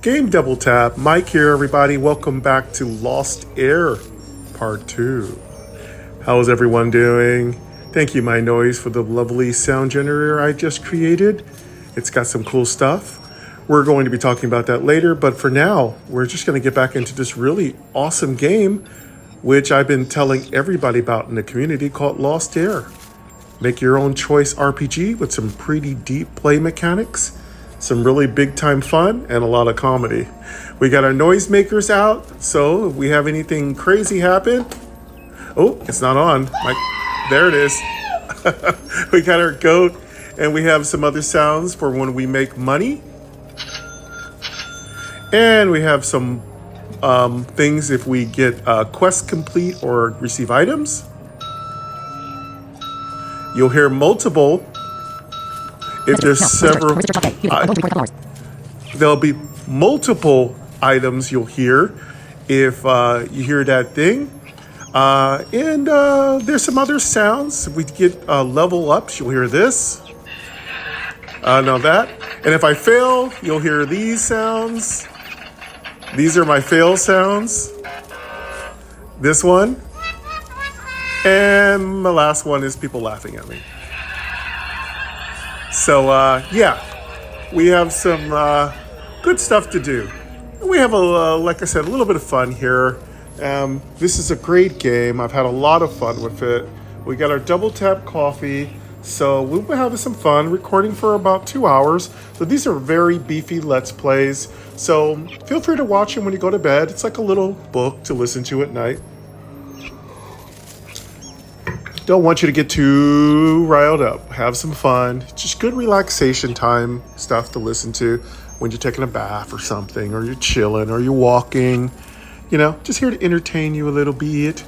Game Double Tap, Mike here, everybody. Welcome back to Lost Heir, Part 2. How is everyone doing? Thank you, MyNoise, for the lovely sound generator I just created. It's got some cool stuff. We're going to be talking about that later, but for now, we're just going to get back into this really awesome game, which I've been telling everybody about in the community, called Lost Heir. Make your own choice RPG with some pretty deep play mechanics, some really big time fun, and a lot of comedy. We got our noisemakers out, so if we have anything crazy happen, oh, it's not on. There it is. We got our goat, and we have some other sounds for when we make money. And we have some things if we get quests complete or receive items. You'll hear multiple. If there's several, there'll be multiple items you'll hear if you hear that thing. And there's some other sounds. If we get level ups, you'll hear this. Now that. And if I fail, you'll hear these sounds. These are my fail sounds. This one. And the last one is people laughing at me. So, yeah, we have some good stuff to do. We have, like I said, a little bit of fun here. This is a great game. I've had a lot of fun with it. We got our double tap coffee. So we'll be having some fun, recording for about 2 hours. So these are very beefy Let's Plays. So feel free to watch them when you go to bed. It's like a little book to listen to at night. Don't want you to get too riled up. Have some fun. Just good relaxation time stuff to listen to when you're taking a bath or something, or you're chilling, or you're walking. You know, just here to entertain you a little bit.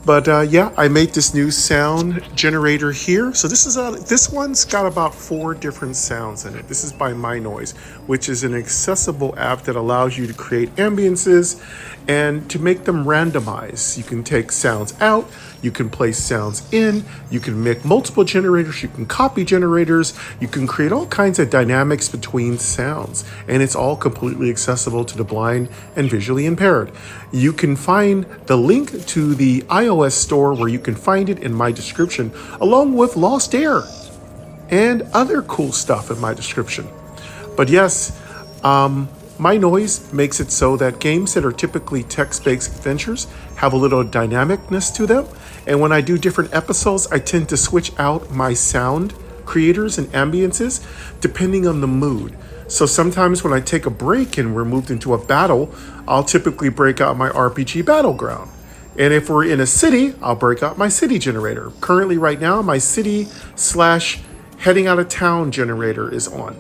But yeah, I made this new sound generator here. So this one's got about 4 different sounds in it. This is by MyNoise, which is an accessible app that allows you to create ambiences and to make them randomized. You can take sounds out, you can place sounds in, you can make multiple generators, you can copy generators, you can create all kinds of dynamics between sounds, and it's all completely accessible to the blind and visually impaired. You can find the link to the iOS store where you can find it in my description, along with Lost Heir and other cool stuff in my description. But yes, MyNoise makes it so that games that are typically text-based adventures have a little dynamicness to them. And when I do different episodes, I tend to switch out my sound creators and ambiences depending on the mood. So sometimes when I take a break and we're moved into a battle, I'll typically break out my RPG battleground. And if we're in a city, I'll break out my city generator. Currently right now, my city / heading out of town generator is on.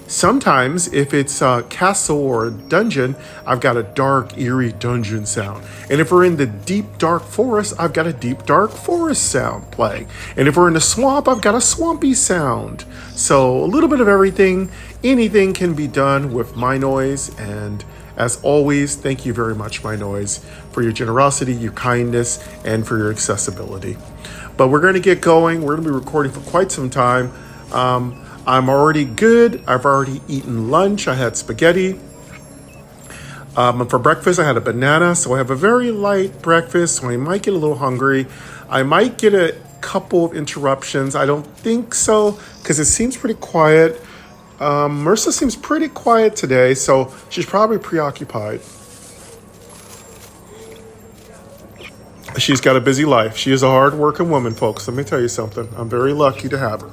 Sometimes, if it's a castle or a dungeon, I've got a dark, eerie dungeon sound. And if we're in the deep, dark forest, I've got a deep, dark forest sound playing. And if we're in a swamp, I've got a swampy sound. So a little bit of everything. Anything can be done with MyNoise. And as always, thank you very much, MyNoise, for your generosity, your kindness, and for your accessibility. But we're going to get going. We're going to be recording for quite some time. I'm already good. I've already eaten lunch. I had spaghetti. And for breakfast, I had a banana. So I have a very light breakfast. So I might get a little hungry. I might get a couple of interruptions. I don't think so, because it seems pretty quiet. Marissa seems pretty quiet today, so she's probably preoccupied. She's got a busy life. She is a hard-working woman, folks. Let me tell you something. I'm very lucky to have her.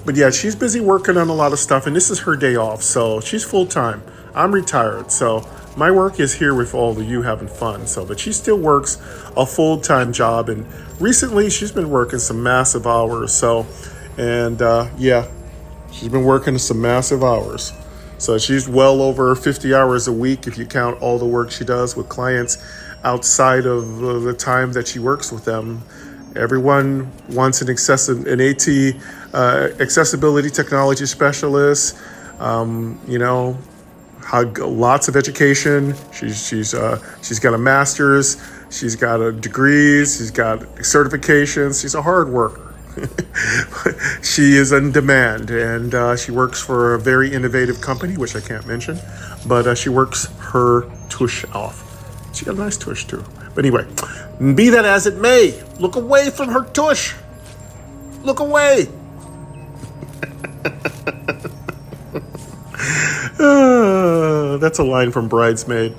But yeah, she's busy working on a lot of stuff, and this is her day off, so she's full-time. I'm retired, so my work is here with all of you having fun. So, but she still works a full-time job, and recently she's been working some massive hours. So, and yeah, she's been working some massive hours. So she's well over 50 hours a week if you count all the work she does with clients outside of the time that she works with them. Everyone wants an accessibility technology specialist. You know, lots of education. She's got a master's. She's got degrees. She's got certifications. She's a hard worker. She is in demand, and she works for a very innovative company, which I can't mention, but she works her tush off. She got a nice tush too. But anyway, be that as it may, look away from her tush. Look away. That's a line from Bridesmaid.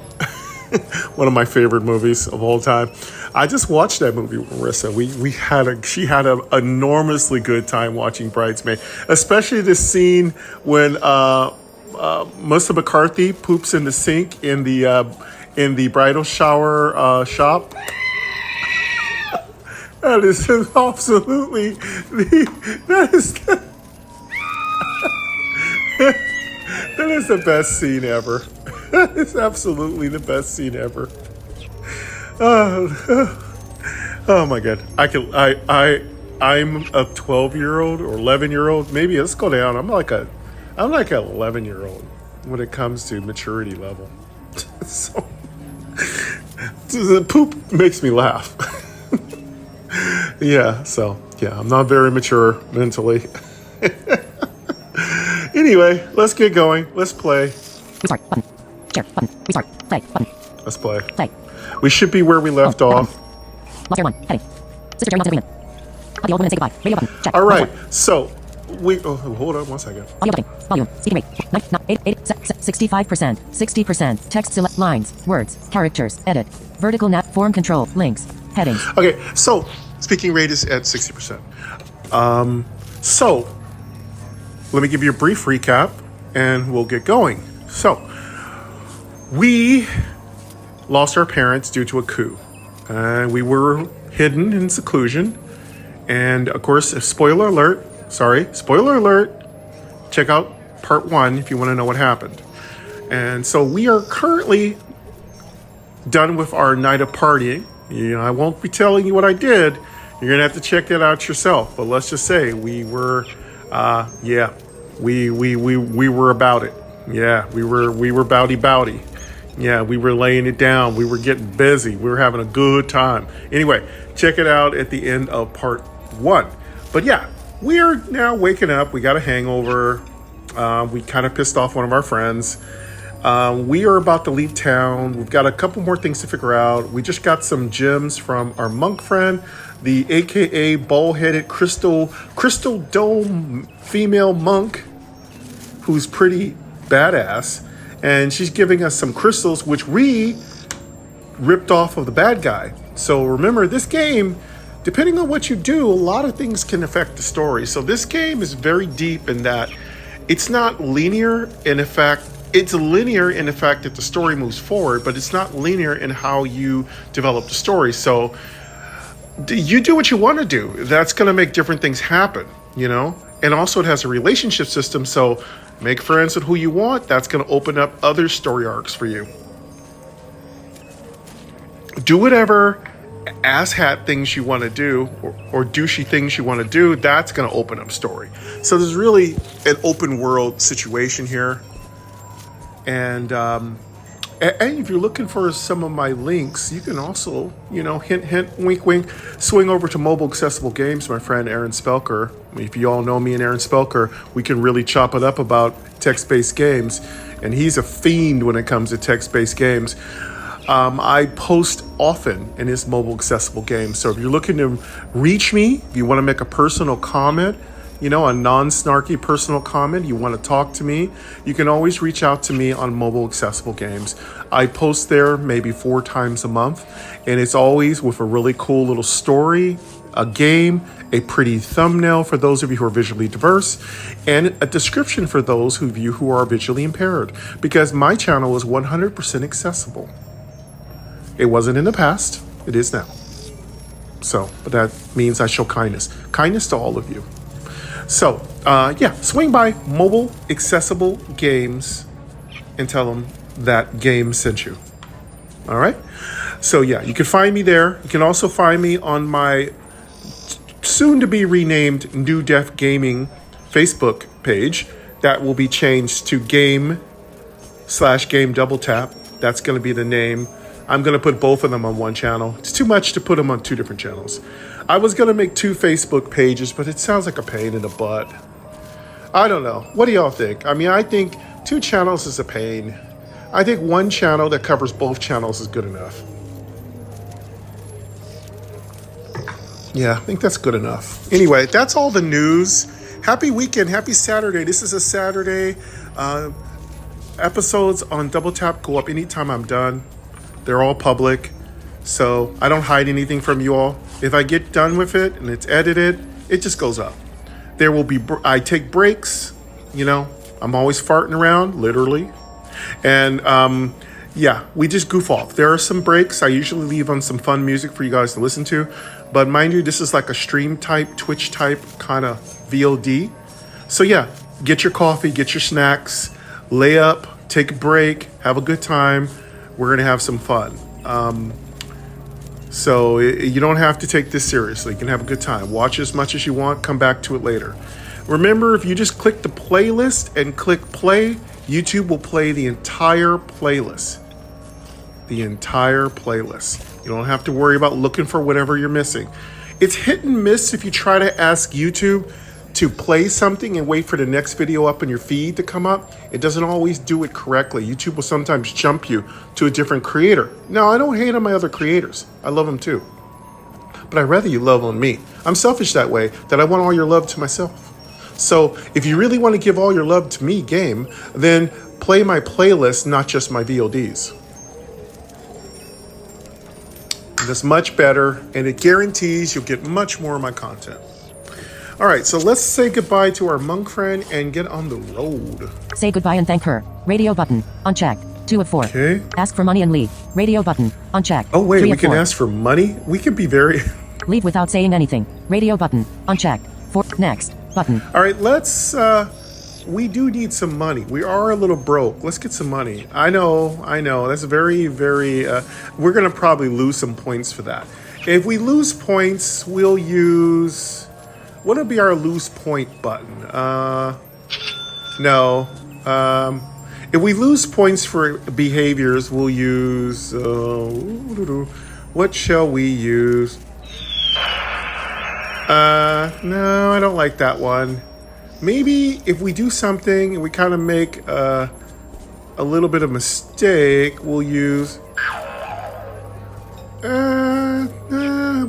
One of my favorite movies of all time. I just watched that movie with Marissa. She had an enormously good time watching Bridesmaid, especially the scene when Melissa McCarthy poops in the sink in the bridal shower shop. That is absolutely that is the best scene ever. That is absolutely the best scene ever. Oh my God. I'm a 12-year-old or 11-year-old. Maybe let's go down. I'm like an 11-year-old when it comes to maturity level. So the poop makes me laugh. Yeah, I'm not very mature mentally. Anyway, let's get going. Let's play. Restart button. Share button. Restart. Play button. Let's play. Play. We should be where we left off. Lost Air 1. Heading. Sister Jerry wants an agreement. Let the old woman say goodbye. Radio button. Check. All right. So hold on one second. Audio button. Volume. Speaking rate. 65%. 60%. Text select lines. Words. Characters. Edit. Vertical nap. Form control. Links. Heading. Okay. So speaking rate is at 60%. So let me give you a brief recap and we'll get going. So we lost our parents due to a coup. We were hidden in seclusion. And of course, spoiler alert, check out part 1 if you want to know what happened. And so we are currently done with our night of partying. I won't be telling you what I did. You're going to have to check that out yourself. But let's just say we were, we were about it. Yeah, we were bowdy. Yeah, we were laying it down. We were getting busy. We were having a good time. Anyway, check it out at the end of part 1. But yeah, we are now waking up. We got a hangover. We kind of pissed off one of our friends. We are about to leave town. We've got a couple more things to figure out. We just got some gems from our monk friend, the AKA bald-headed crystal dome female monk, who's pretty badass. And she's giving us some crystals, which we ripped off of the bad guy. So remember, this game, depending on what you do, a lot of things can affect the story. So this game is very deep in that it's not linear. In fact, it's linear in the fact that the story moves forward, but it's not linear in how you develop the story. So you do what you want to do. That's going to make different things happen, And also it has a relationship system, so make friends with who you want. That's going to open up other story arcs for you. Do whatever asshat things you want to do or douchey things you want to do. That's going to open up story. So there's really an open world situation here. And if you're looking for some of my links, you can also, hint, hint, wink, wink, swing over to Mobile Accessible Games, my friend Aaron Spelker. If you all know me and Aaron Spelker, we can really chop it up about text-based games. And he's a fiend when it comes to text-based games. I post often in his Mobile Accessible Games. So if you're looking to reach me, if you want to make a personal comment, a non-snarky personal comment, you want to talk to me, you can always reach out to me on Mobile Accessible Games. I post there maybe 4 times a month, and it's always with a really cool little story, a game, a pretty thumbnail for those of you who are visually diverse, and a description for those of you who are visually impaired, because my channel is 100% accessible. It wasn't in the past, it is now. So, but that means I show kindness. Kindness to all of you. So, swing by Mobile Accessible Games and tell them that game sent you. All right? So, you can find me there. You can also find me on my soon-to-be renamed New Def Gaming Facebook page. That will be changed to Game /Game Double Tap. That's going to be the name I'm going to put both of them on one channel. It's too much to put them on 2 different channels. I was going to make 2 Facebook pages, but it sounds like a pain in the butt. I don't know. What do y'all think? I mean, I think 2 channels is a pain. I think 1 channel that covers both channels is good enough. Yeah, I think that's good enough. Anyway, that's all the news. Happy weekend. Happy Saturday. This is a Saturday. Episodes on Double Tap go up anytime I'm done. They're all public. So I don't hide anything from you all. If I get done with it and it's edited, it just goes up. There will be, I take breaks. You know, I'm always farting around, literally. And yeah, we just goof off. There are some breaks. I usually leave on some fun music for you guys to listen to. But mind you, this is like a stream type, Twitch type kind of VOD. So yeah, get your coffee, get your snacks, lay up, take a break, have a good time. We're going to have some fun. So you don't have to take this seriously. You can have a good time. Watch as much as you want. Come back to it later. Remember, if you just click the playlist and click play, YouTube will play the entire playlist. The entire playlist. You don't have to worry about looking for whatever you're missing. It's hit and miss if you try to ask YouTube to play something and wait for the next video up in your feed to come up. It doesn't always do it correctly. YouTube will sometimes jump you to a different creator. Now, I don't hate on my other creators. I love them too. But I'd rather you love on me. I'm selfish that way, that I want all your love to myself. So if you really want to give all your love to me, game, then play my playlist, not just my VODs. That's much better, and it guarantees you'll get much more of my content. All right, so let's say goodbye to our monk friend and get on the road. Say goodbye and thank her. Radio button. Unchecked. 2 of 4. Okay. Ask for money and leave. Radio button. Unchecked. Oh, wait, 3 we of can 4. ask for money? We can be very... Leave without saying anything. Radio button. Unchecked. 4. Next. Button. All right, let's... we do need some money. We are a little broke. Let's get some money. I know. That's very, very... we're going to probably lose some points for that. If we lose points, we'll use... What would be our lose point button? No. If we lose points for behaviors, we'll use... what shall we use? No, I don't like that one. Maybe if we do something and we kind of make a little bit of mistake, we'll use...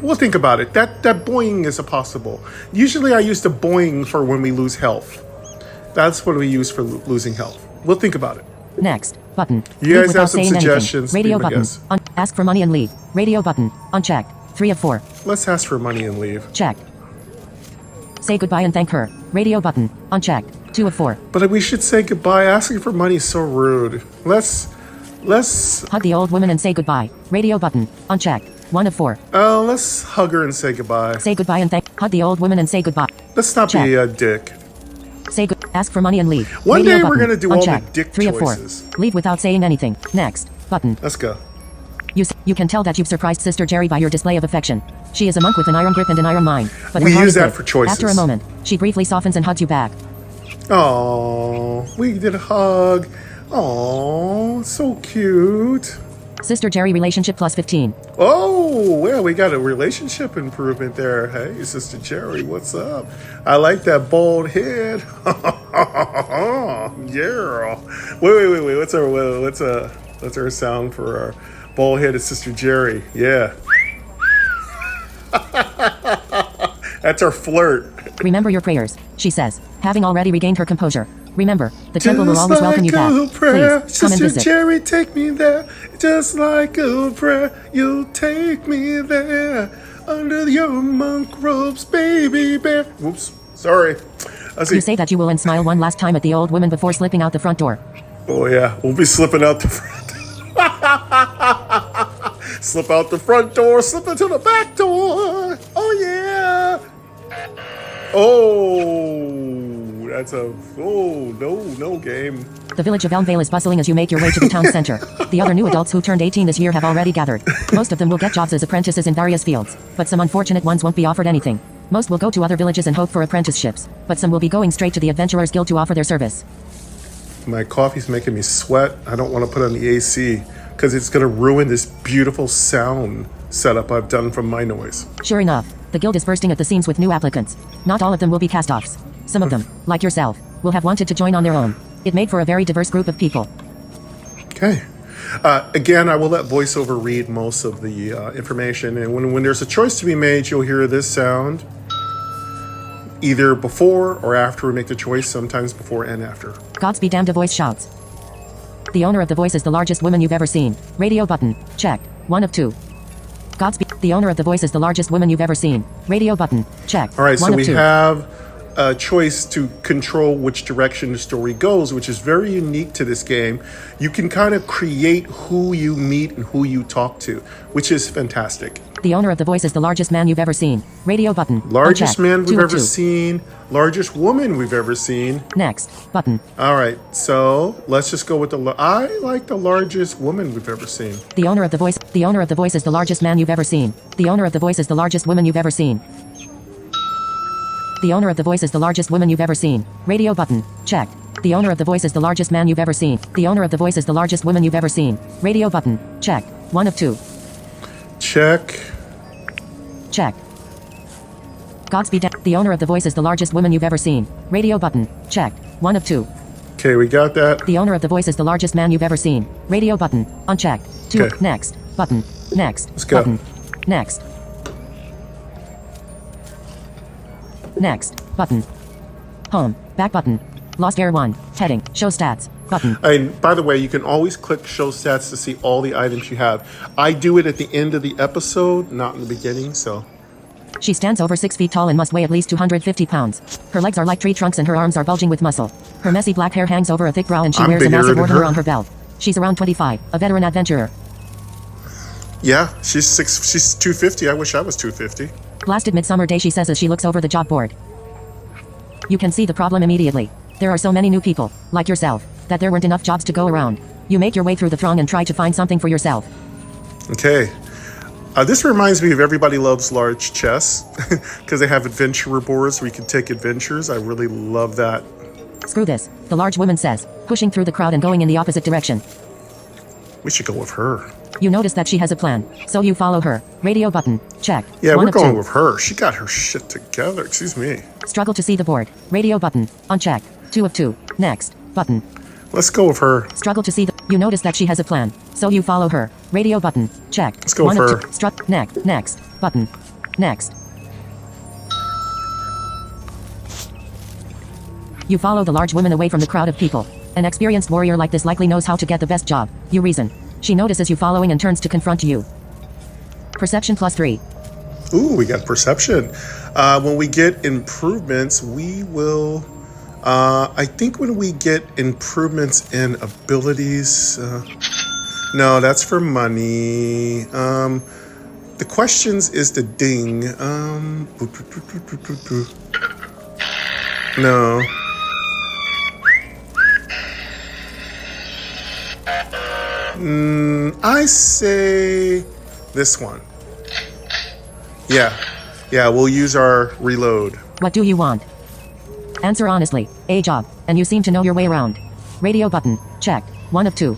we'll think about it. That boing is a possible. Usually I use the boing for when we lose health. That's what we use for losing health. We'll think about it. Next. Button. You Leave guys have some without saying suggestions. anything. Radio be my button. guest. Ask for money and leave. Radio button. Unchecked. 3 of 4. Let's ask for money and leave. Check. Say goodbye and thank her. Radio button. Unchecked. 2 of 4. But we should say goodbye. Asking for money is so rude. Let's Hug the old woman and say goodbye. Radio button. Unchecked. 1 of 4. let's hug her and say goodbye. Say goodbye and thank. Hug the old woman and say goodbye. Let's not Check. be a dick. Say good. Ask for money and leave. One Radio day we're button. gonna do all the Unchecked. dick 3 of 4. choices. Leave without saying anything. Next. Button. Let's go. You can tell that you've surprised Sister Jerry by your display of affection. She is a monk with an iron grip and an iron mind. But We her heart use is that good. for choices. After a moment, she briefly softens and hugs you back. Oh, we did a hug. Oh, so cute. Sister Jerry relationship plus 15. Oh, well, we got a relationship improvement there. Hey, Sister Jerry, what's up? I like that bald head. Yeah. Wait. What's our sound for our bald headed Sister Jerry? Yeah. That's our flirt. Remember your prayers, she says, having already regained her composure. Remember, the temple will always welcome you back. Please, come and Sister visit. Jerry, take me there. Just like a prayer, you'll take me there. Under your monk robes, baby bear. Whoops, sorry. You say that you will and smile one last time at the old woman before slipping out the front door. Oh yeah, we'll be slipping out the front. Slip out the front door, slip into the back door. Oh yeah. Oh, that's a no game. The village of Elmvale is bustling as you make your way to the town center. The other new adults who turned 18 this year have already gathered. Most of them will get jobs as apprentices in various fields, but some unfortunate ones won't be offered anything. Most will go to other villages and hope for apprenticeships, but some will be going straight to the Adventurers Guild to offer their service. My coffee's making me sweat. I don't want to put on the AC, because it's going to ruin this beautiful sound setup I've done from MyNoise. Sure enough, the guild is bursting at the seams with new applicants. Not all of them will be cast-offs. Some of them, like yourself, will have wanted to join on their own. It made for a very diverse group of people. Okay. Again, I will let voiceover read most of the information, and when there's a choice to be made, you'll hear this sound either before or after we make the choice, sometimes before and after. Gods be damned, a voice shouts. The owner of the voice is the largest woman you've ever seen. Radio button. Checked. 1 of 2. Gods be. The owner of the voice is the largest woman you've ever seen. Radio button. Checked. All right, so 1 of we 2. have a choice to control which direction the story goes, which is very unique to this game. You can kind of create who you meet and who you talk to, which is fantastic. The owner of the voice is the largest man you've ever seen. Radio button. Largest Unchecked. man 2 we've of ever 2. seen. Largest woman we've ever seen. Next. Button. All right, so let's just go with I like the largest woman we've ever seen. The owner of the voice. The owner of the voice is the largest man you've ever seen. The owner of the voice is the largest woman you've ever seen. The owner of the voice is the largest woman you've ever seen. Radio button. Checked. The owner of the voice is the largest man you've ever seen. The owner of the voice is the largest woman you've ever seen. Radio button. Checked. 1 of 2. Check. Check. Gods be damned. The owner of the voice is the largest woman you've ever seen. Radio button. Checked. 1 of 2. Okay, we got that. The owner of the voice is the largest man you've ever seen. Radio button. Unchecked. 2. Okay. Next. Button. Next. Let's go. Button. Next. Next. Button. Home. Back button. Lost Heir 1. Heading. Show stats. Button. And by the way, you can always click show stats to see all the items you have. I do it at the end of the episode, not in the beginning, so. She stands over 6 feet tall and must weigh at least 250 pounds. Her legs are like tree trunks and her arms are bulging with muscle. Her messy black hair hangs over a thick brow and she I'm wears a bigger massive than order her. on her belt. She's around 25, a veteran adventurer. Yeah, she's 250. I wish I was 250. Blasted midsummer day, she says as she looks over the job board. You can see the problem immediately. There are so many new people, like yourself, that there weren't enough jobs to go around. You make your way through the throng and try to find something for yourself. Okay. This reminds me of Everybody Loves Large Chess, because they have adventurer boards where you can take adventures. I really love that. Screw this, the large woman says, pushing through the crowd and going in the opposite direction. We should go with her. You notice that she has a plan, so you follow her. Radio button. Check. Yeah, 1 we're of going 2. with her. She got her shit together. Excuse me. Struggle to see the board. Radio button. Unchecked. 2 of 2. Next. Button. Let's go with her. Struggle to see the. You notice that she has a plan, so you follow her. Radio button. Check. Let's go 1 with of her. 2. Next. Button. Next. You follow the large woman away from the crowd of people. An experienced warrior like this likely knows how to get the best job. You reason. She notices you following and turns to confront you. Perception +3. Ooh, we got perception. When we get improvements, we will. I think when we get improvements in abilities. No, that's for money. The questions is the ding. No. I say this one. Yeah, we'll use our reload. What do you want? Answer honestly. A job, and you seem to know your way around. Radio button. Checked. 1 of 2.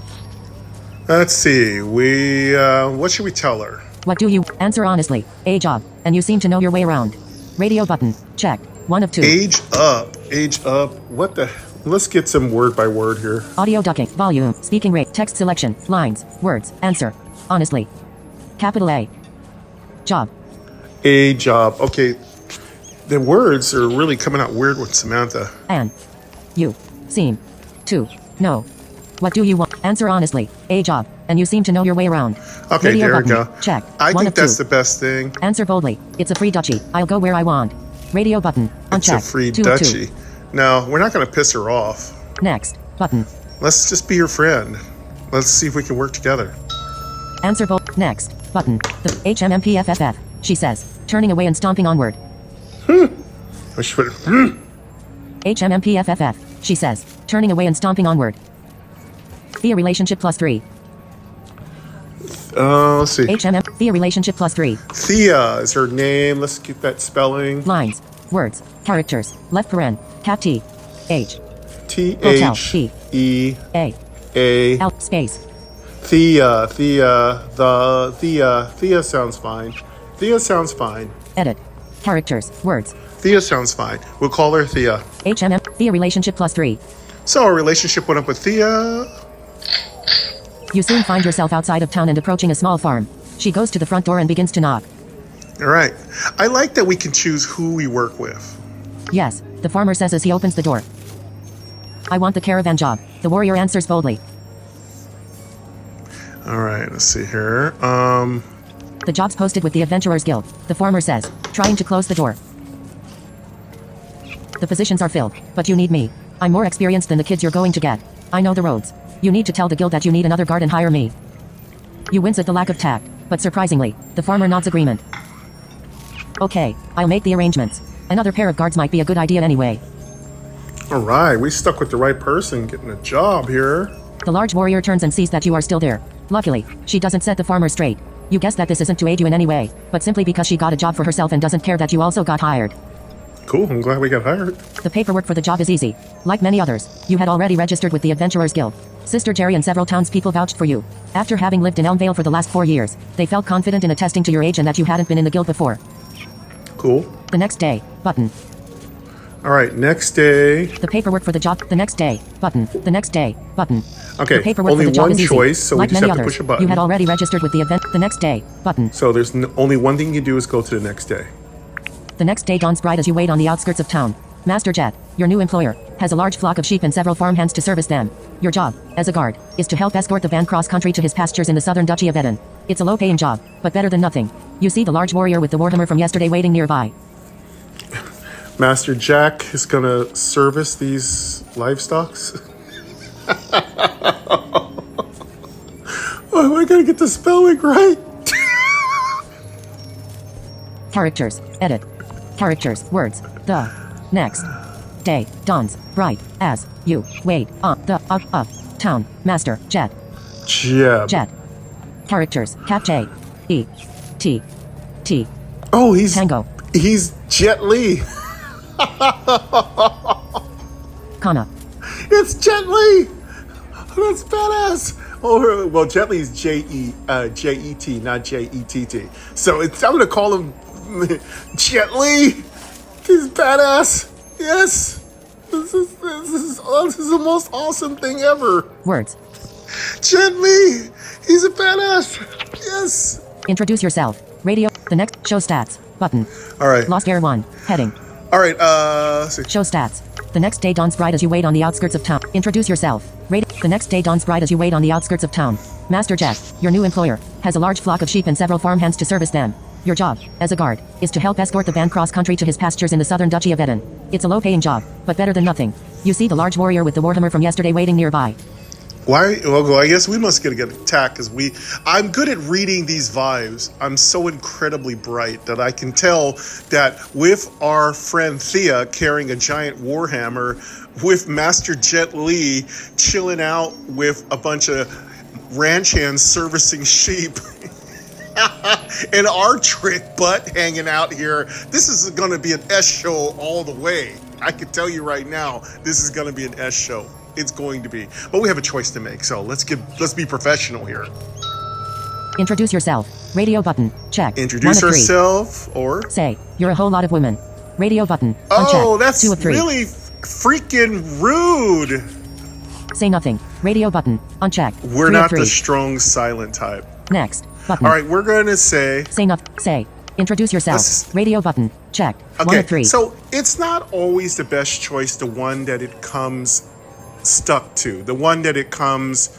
Let's see. What should we tell her? What do you answer honestly? A job, and you seem to know your way around. Radio button. Checked. 1 of 2. Age up. What the? Let's get some word by word here. Audio ducking. Volume. Speaking rate. Text selection. Lines. Words. Answer. Honestly. Capital A. Job. A job. Okay. The words are really coming out weird with Samantha. An. You. Seem. To. Know. What do you want? Answer honestly. A job, and you seem to know your way around. Okay, Radio there we button. go. Check. I 1 think of 2. that's the best thing. Answer boldly. It's a free duchy. I'll go where I want. Radio button. It's Unchecked. a free 2 of 2. duchy. No, we're not going to piss her off. Next. Button. Let's just be your friend. Let's see if we can work together. Answer bold. Next. Button. The HMMPFFF. She says, turning away and stomping onward. I should. HMMPFFF. She says, turning away and stomping onward. Thea relationship +3. Let's see. HMM. Thea relationship +3. Thea is her name. Let's get that spelling. Lines. Words. Characters. Left paren. Cap T. H. T Hotel. H T. E A. A. L. Space. Thea sounds fine. Thea sounds fine. Edit. Characters. Words. Thea sounds fine. We'll call her Thea. HMM. Thea relationship +3. So our relationship went up with Thea. You soon find yourself outside of town and approaching a small farm. She goes to the front door and begins to knock. All right. I like that we can choose who we work with. Yes, the farmer says as he opens the door. I want the caravan job. The warrior answers boldly. All right, let's see here. The job's posted with the Adventurers Guild, the farmer says, trying to close the door. The positions are filled, but you need me. I'm more experienced than the kids you're going to get. I know the roads. You need to tell the guild that you need another guard and hire me. You wince at the lack of tact, but surprisingly, the farmer nods agreement. Okay, I'll make the arrangements. Another pair of guards might be a good idea anyway. All right, we stuck with the right person getting a job here. The large warrior turns and sees that you are still there. Luckily, she doesn't set the farmer straight. You guess that this isn't to aid you in any way, but simply because she got a job for herself and doesn't care that you also got hired. Cool, I'm glad we got hired. The paperwork for the job is easy. Like many others, you had already registered with the Adventurers Guild. Sister Jerry and several townspeople vouched for you. After having lived in Elmvale for the last 4 years, they felt confident in attesting to your age and that you hadn't been in the guild before. Cool. The next day, button. All right, next day. The paperwork for the job, the next day, button. The next day, button. Okay, the paperwork only for the job one is easy. choice, so like we just many have to others, push a button. You had already registered with the event, the next day, button. So there's only one thing you do is go to the next day. The next day dawns bright as you wait on the outskirts of town. Master Jet, your new employer, has a large flock of sheep and several farmhands to service them. Your job, as a guard, is to help escort the van cross-country to his pastures in the southern Duchy of Eden. It's a low-paying job, but better than nothing. You see the large warrior with the warhammer from yesterday waiting nearby. Master Jack is gonna service these livestocks. Oh, I gotta get the spelling right. Characters, edit. Characters, words, the next day dawns bright as you wait on the town. Master Jet. Jeb. Jet. Characters, Cap J. E. T. T. Oh, he's Tango. He's Jet Li. Comma. It's Jet Li. That's badass. Oh, well, Jet Li's J-E-T, not J-E-T-T. So I'm gonna call him Jet Li. He's badass. Yes. This is the most awesome thing ever. Words. Jet Li. He's a badass. Yes. Introduce yourself. Radio. The next. Show stats. Button. All right. Lost Air 1. Heading. All right. Let's see. Show stats. The next day dawns bright as you wait on the outskirts of town. Introduce yourself. The next day dawns bright as you wait on the outskirts of town. Master Jet, your new employer, has a large flock of sheep and several farmhands to service them. Your job, as a guard, is to help escort the van cross-country to his pastures in the southern Duchy of Eden. It's a low-paying job, but better than nothing. You see the large warrior with the warhammer from yesterday waiting nearby. Why? Well, I guess we must get attacked because I'm good at reading these vibes. I'm so incredibly bright that I can tell that with our friend Thea carrying a giant warhammer, with Master Jet Li chilling out with a bunch of ranch hands servicing sheep, and our trick butt hanging out here, this is going to be an S show all the way. I can tell you right now, this is going to be an S show. It's going to be. But we have a choice to make, so let's be professional here. Introduce yourself. Radio button. Check. Introduce 1 of 3. yourself, or say, you're a whole lot of women. Radio button. Oh, uncheck. that's 2 of 3. really freaking rude. Say nothing. Radio button. Uncheck. We're 3 not of 3. the strong silent type. Next. Button. All right, we're going to say... Say nothing. Say. Introduce yourself. Radio button. Check. Okay, 1 of 3. so it's not always the best choice, the one that it comes stuck to. The one that it comes...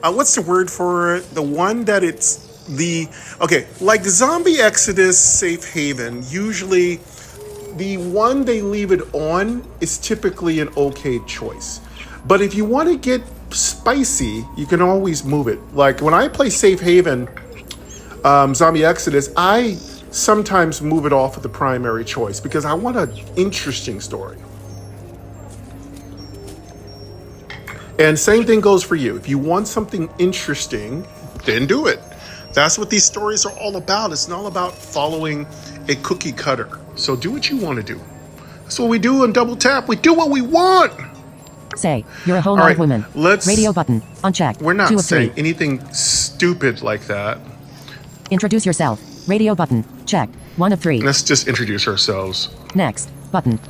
what's the word for it? The one that it's the... Okay, like Zombie Exodus, Safe Haven, usually the one they leave it on is typically an okay choice. But if you want to get spicy, you can always move it. Like when I play Safe Haven, Zombie Exodus, I sometimes move it off of the primary choice because I want an interesting story. And same thing goes for you. If you want something interesting, then do it. That's what these stories are all about. It's not about following a cookie cutter. So do what you want to do. That's what we do on Double Tap. We do what we want. Say, you're a whole All lot right, of women. Radio button. Unchecked. We're not 2 of saying 3. anything stupid like that. Introduce yourself. Radio button. Checked. 1 of 3. Let's just introduce ourselves. Next. Button.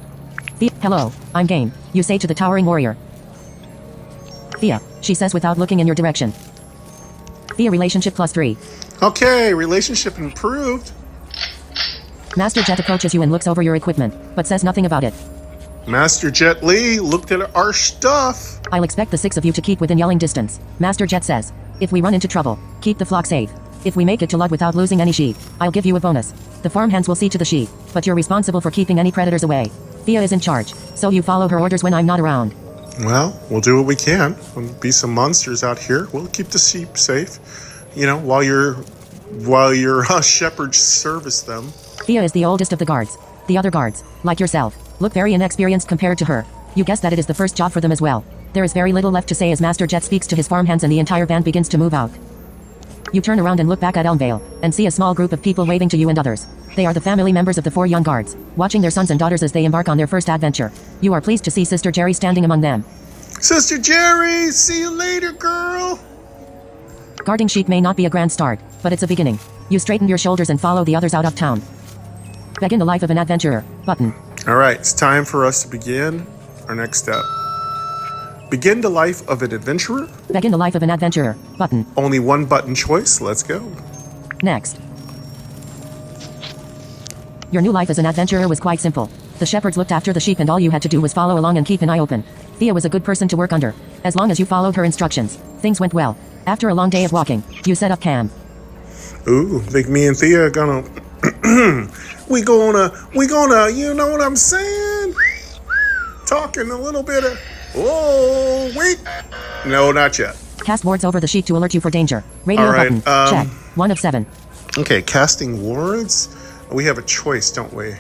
Hello, I'm game. You say to the towering warrior. Thea, she says without looking in your direction. Thea relationship +3. Okay, relationship improved. Master Jet approaches you and looks over your equipment, but says nothing about it. Master Jet Li looked at our stuff. I'll expect the 6 of you to keep within yelling distance. Master Jet says, if we run into trouble, keep the flock safe. If we make it to Lud without losing any sheep, I'll give you a bonus. The farmhands will see to the sheep, but you're responsible for keeping any predators away. Thea is in charge, so you follow her orders when I'm not around. Well, we'll do what we can. There'll be some monsters out here. We'll keep the sheep safe. You know, while your shepherds service them. Thea is the oldest of the guards. The other guards, like yourself, look very inexperienced compared to her. You guess that it is the first job for them as well. There is very little left to say as Master Jet speaks to his farmhands and the entire band begins to move out. You turn around and look back at Elmvale, and see a small group of people waving to you and others. They are the family members of the 4 young guards, watching their sons and daughters as they embark on their first adventure. You are pleased to see Sister Jerry standing among them. Sister Jerry, see you later, girl. Guarding sheep may not be a grand start, but it's a beginning. You straighten your shoulders and follow the others out of town. Begin the life of an adventurer. Button. All right, it's time for us to begin our next step. Begin the life of an adventurer. Begin the life of an adventurer. Button. Only one button choice. Let's go. Next. Your new life as an adventurer was quite simple. The shepherds looked after the sheep and all you had to do was follow along and keep an eye open. Thea was a good person to work under. As long as you followed her instructions, things went well. After a long day of walking, you set up camp. Ooh, think me and Thea are gonna... we gonna, you know what I'm saying? Talking a little bit of... Oh, wait. No, not yet. Cast wards over the sheep to alert you for danger. Radio All right, button. Check. 1 of 7. Okay, casting wards. We have a choice, don't we?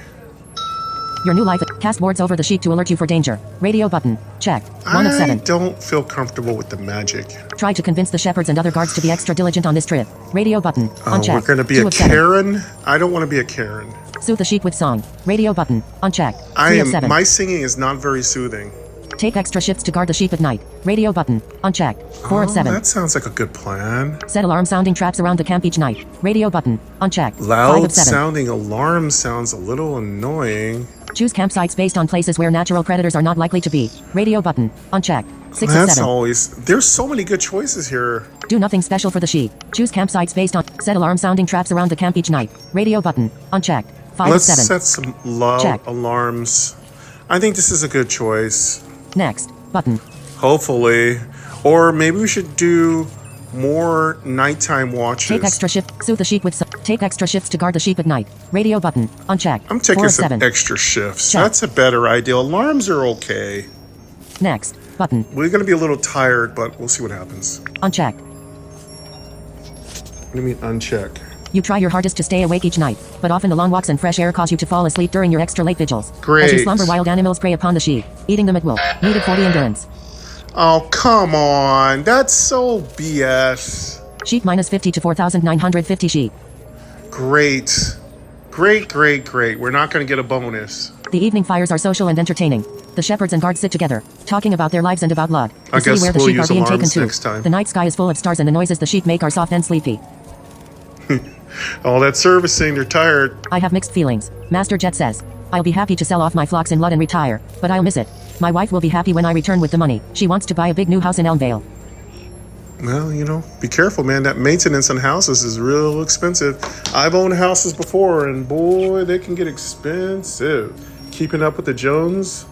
Your new life. Cast wards over the sheep to alert you for danger. Radio button. Check. 1 of 7. I don't feel comfortable with the magic. Try to convince the shepherds and other guards to be extra diligent on this trip. Radio button. Unchecked. We're going to be 2 a of 7. Karen. I don't want to be a Karen. Soothe the sheep with song. Radio button. Unchecked. 3 of 7. My singing is not very soothing. Take extra shifts to guard the sheep at night. Radio button. Unchecked. 4 of 7. That sounds like a good plan. Set alarm sounding traps around the camp each night. Radio button. Unchecked. 5 Loud of 7. sounding alarm sounds a little annoying. Choose campsites based on places where natural predators are not likely to be. Radio button. Unchecked. 6 of That's 7. always... There's so many good choices here. Do nothing special for the sheep. Choose campsites based on... Set alarm sounding traps around the camp each night. Radio button. Unchecked. 5 Let's of 7. set some loud Check. alarms. I think this is a good choice. Next. Button. Hopefully. Or maybe we should do more nighttime watches. Take extra shift. Soothe the sheep with... Take extra shifts to guard the sheep at night. Radio button. Unchecked. I'm taking 4 of some 7. extra shifts. Check. That's a better idea. Alarms are okay. Next. Button. We're going to be a little tired, but we'll see what happens. Unchecked. What do you mean uncheck? You try your hardest to stay awake each night, but often the long walks and fresh air cause you to fall asleep during your extra late vigils. Great. As you slumber, wild animals prey upon the sheep, eating them at will. Needed 40 endurance. Oh, come on. That's so BS. Sheep minus 50 to 4,950 sheep. Great. Great. We're not going to get a bonus. The evening fires are social and entertaining. The shepherds and guards sit together, talking about their lives and about Lud, I the city guess where the we'll sheep are use being taken alarms to. next time. The night sky is full of stars and the noises the sheep make are soft and sleepy. All that servicing, they're tired. I have mixed feelings. Master Jet says, I'll be happy to sell off my flocks in Lud and retire, but I'll miss it. My wife will be happy when I return with the money. She wants to buy a big new house in Elmvale. Well, you know, be careful, man. That maintenance on houses is real expensive. I've owned houses before, and boy, they can get expensive. Keeping up with the Jones.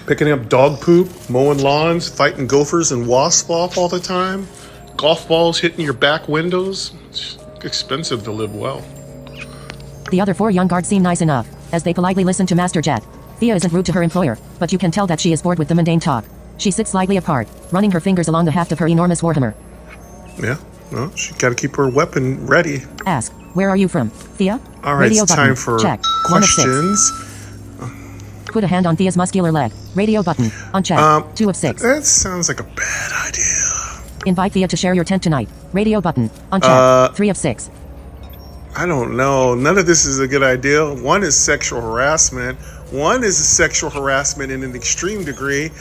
Picking up dog poop, mowing lawns, fighting gophers and wasps off all the time. Golf balls hitting your back windows. It's expensive to live well. The other 4 young guards seem nice enough, as they politely listen to Master Jet. Thea isn't rude to her employer, but you can tell that she is bored with the mundane talk. She sits slightly apart, running her fingers along the haft of her enormous warhammer. Yeah, well, she got to keep her weapon ready. Ask, where are you from? Thea? All right, Radio it's button. time for Check. 1 of 6. questions. Put a hand on Thea's muscular leg. Radio button. Unchecked. 2 of 6. That sounds like a bad idea. Invite Thea to share your tent tonight. Radio button. Unchecked. 3 of 6. I don't know. None of this is a good idea. 1 is sexual harassment. One is sexual harassment in an extreme degree.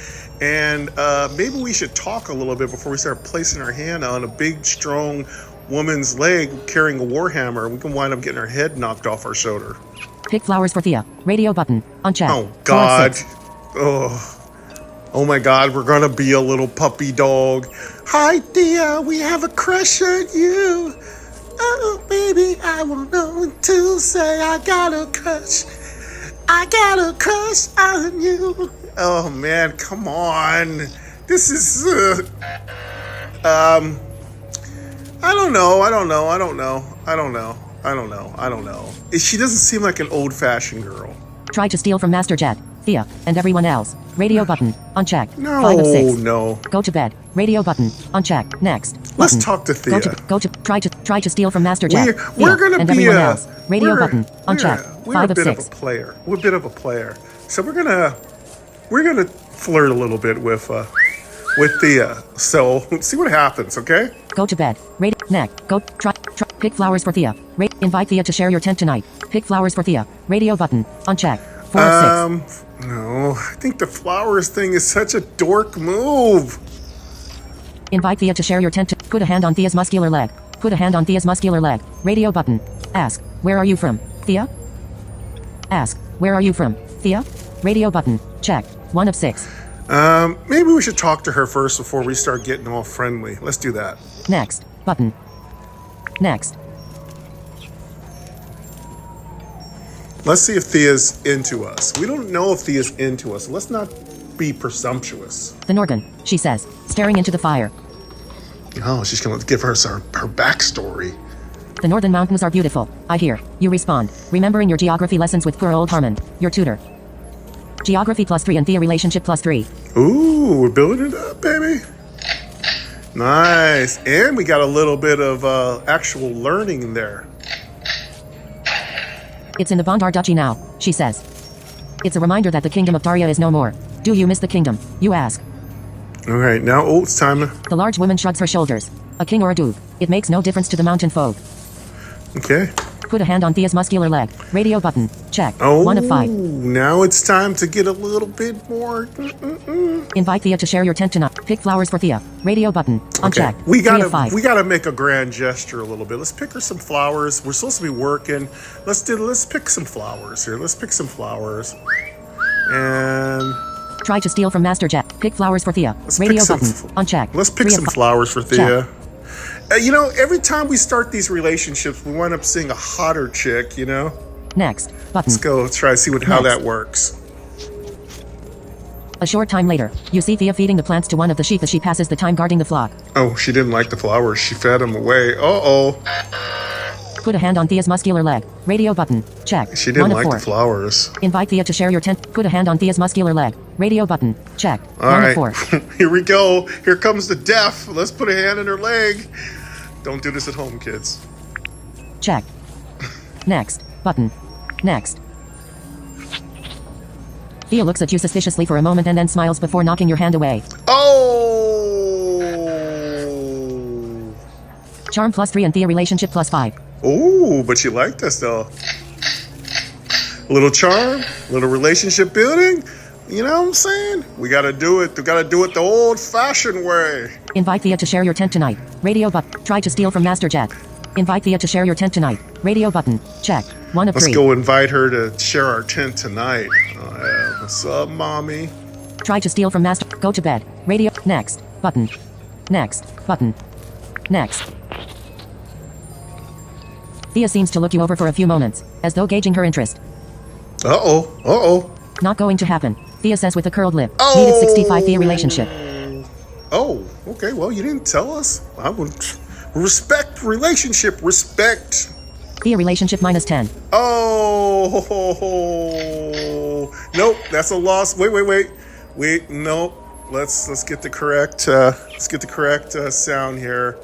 And maybe we should talk a little bit before we start placing our hand on a big, strong woman's leg carrying a warhammer. We can wind up getting our head knocked off our shoulder. Pick flowers for Thea. Radio button. On chat. Oh, God. Oh, my God. We're going to be a little puppy dog. Hi, Thea. We have a crush on you. Oh, baby, I won't know until say I got a crush. I got a crush on you. Oh, man. Come on. This is... I don't know. She doesn't seem like an old-fashioned girl. Try to steal from Master Jet, Thea, and everyone else. Radio button. Unchecked. No, 5 of 6. no. Go to bed. Radio button. Unchecked. Next. Let's Button. talk to Thea. Try to steal from Master Jet. We're gonna and be everyone else. Radio button. we're Unchecked. a 5 of bit 6. of a player. We're a bit of a player. So we're gonna flirt a little bit with Thea. So see what happens, okay? Go to bed. Radio. Neck. Go. Try. Pick flowers for Thea. Invite Thea to share your tent tonight. Pick flowers for Thea. Radio button. Unchecked. 4 of 6. No. I think the flowers thing is such a dork move. Invite Thea to share your tent. Put a hand on Thea's muscular leg. Put a hand on Thea's muscular leg. Radio button. Ask. Where are you from, Thea? Ask. Where are you from, Thea? Radio button. Check. 1 of 6. Maybe we should talk to her first before we start getting all friendly. Let's do that. Next. Button. Next. Let's see if Thea's into us. We don't know if Thea's into us. Let's not be presumptuous. The Norgan, she says, staring into the fire. Oh, she's going to give us her backstory. The northern mountains are beautiful, I hear. You respond, remembering your geography lessons with poor old Harmon, your tutor. Geography +3 and Thea relationship +3. Ooh, we're building it up, baby. Nice. And we got a little bit of actual learning in there. It's in the Bondar Duchy now, she says. It's a reminder that the kingdom of Daria is no more. Do you miss the kingdom? You ask. All right, now it's time to... The large woman shrugs her shoulders. A king or a duke. It makes no difference to the mountain folk. Okay. Put a hand on Thea's muscular leg. Radio button. Check. Oh, 1 of 5. Now it's time to get a little bit more... Invite Thea to share your tent tonight. Pick flowers for Thea. Radio button. Unchecked. We 3 of 5. gotta make a grand gesture a little bit. Let's pick her some flowers. We're supposed to be working. Let's pick some flowers here. Let's pick some flowers. And... Try to steal from Master Jet. Pick flowers for Thea. Let's Radio pick button. some, Unchecked. Let's pick 3 of some 5. flowers for Thea. You know, every time we start these relationships, we wind up seeing a hotter chick, you know? Next. Button. Let's go try to see how Next. that works. A short time later, you see Thea feeding the plants to one of the sheep as she passes the time guarding the flock. Oh, she didn't like the flowers. She fed them away. Uh-oh. Put a hand on Thea's muscular leg. Radio button. Check. She didn't 1 of like 4. the flowers. Invite Thea to share your tent. Put a hand on Thea's muscular leg. Radio button. Check. All 1 right. of 4. Here we go. Here comes the deaf. Let's put a hand in her leg. Don't do this at home, kids. Check. Next. Button. Next. Thea looks at you suspiciously for a moment and then smiles before knocking your hand away. Oh! Charm +3 and Thea relationship +5. Oh, but she liked us, though. A little charm, a little relationship building. You know what I'm saying? We gotta do it. We gotta do it the old-fashioned way. Invite Thea to share your tent tonight. Radio button. Try to steal from Master Jet. Invite Thea to share your tent tonight. Radio button. Check. 1 of 3. Let's go invite her to share our tent tonight. Oh, yeah. What's up, mommy? Try to steal from Master. Go to bed. Radio. Next. Button. Next. Button. Next. Thea seems to look you over for a few moments, as though gauging her interest. Uh-oh. Uh-oh. Not going to happen, Thea says with a curled lip. Oh. Needed 65 Thea relationship. Oh, okay. Well, you didn't tell us. I would respect relationship. Respect. Thea relationship -10. Oh, nope. That's a loss. Wait. Nope. Let's get the correct. Sound here.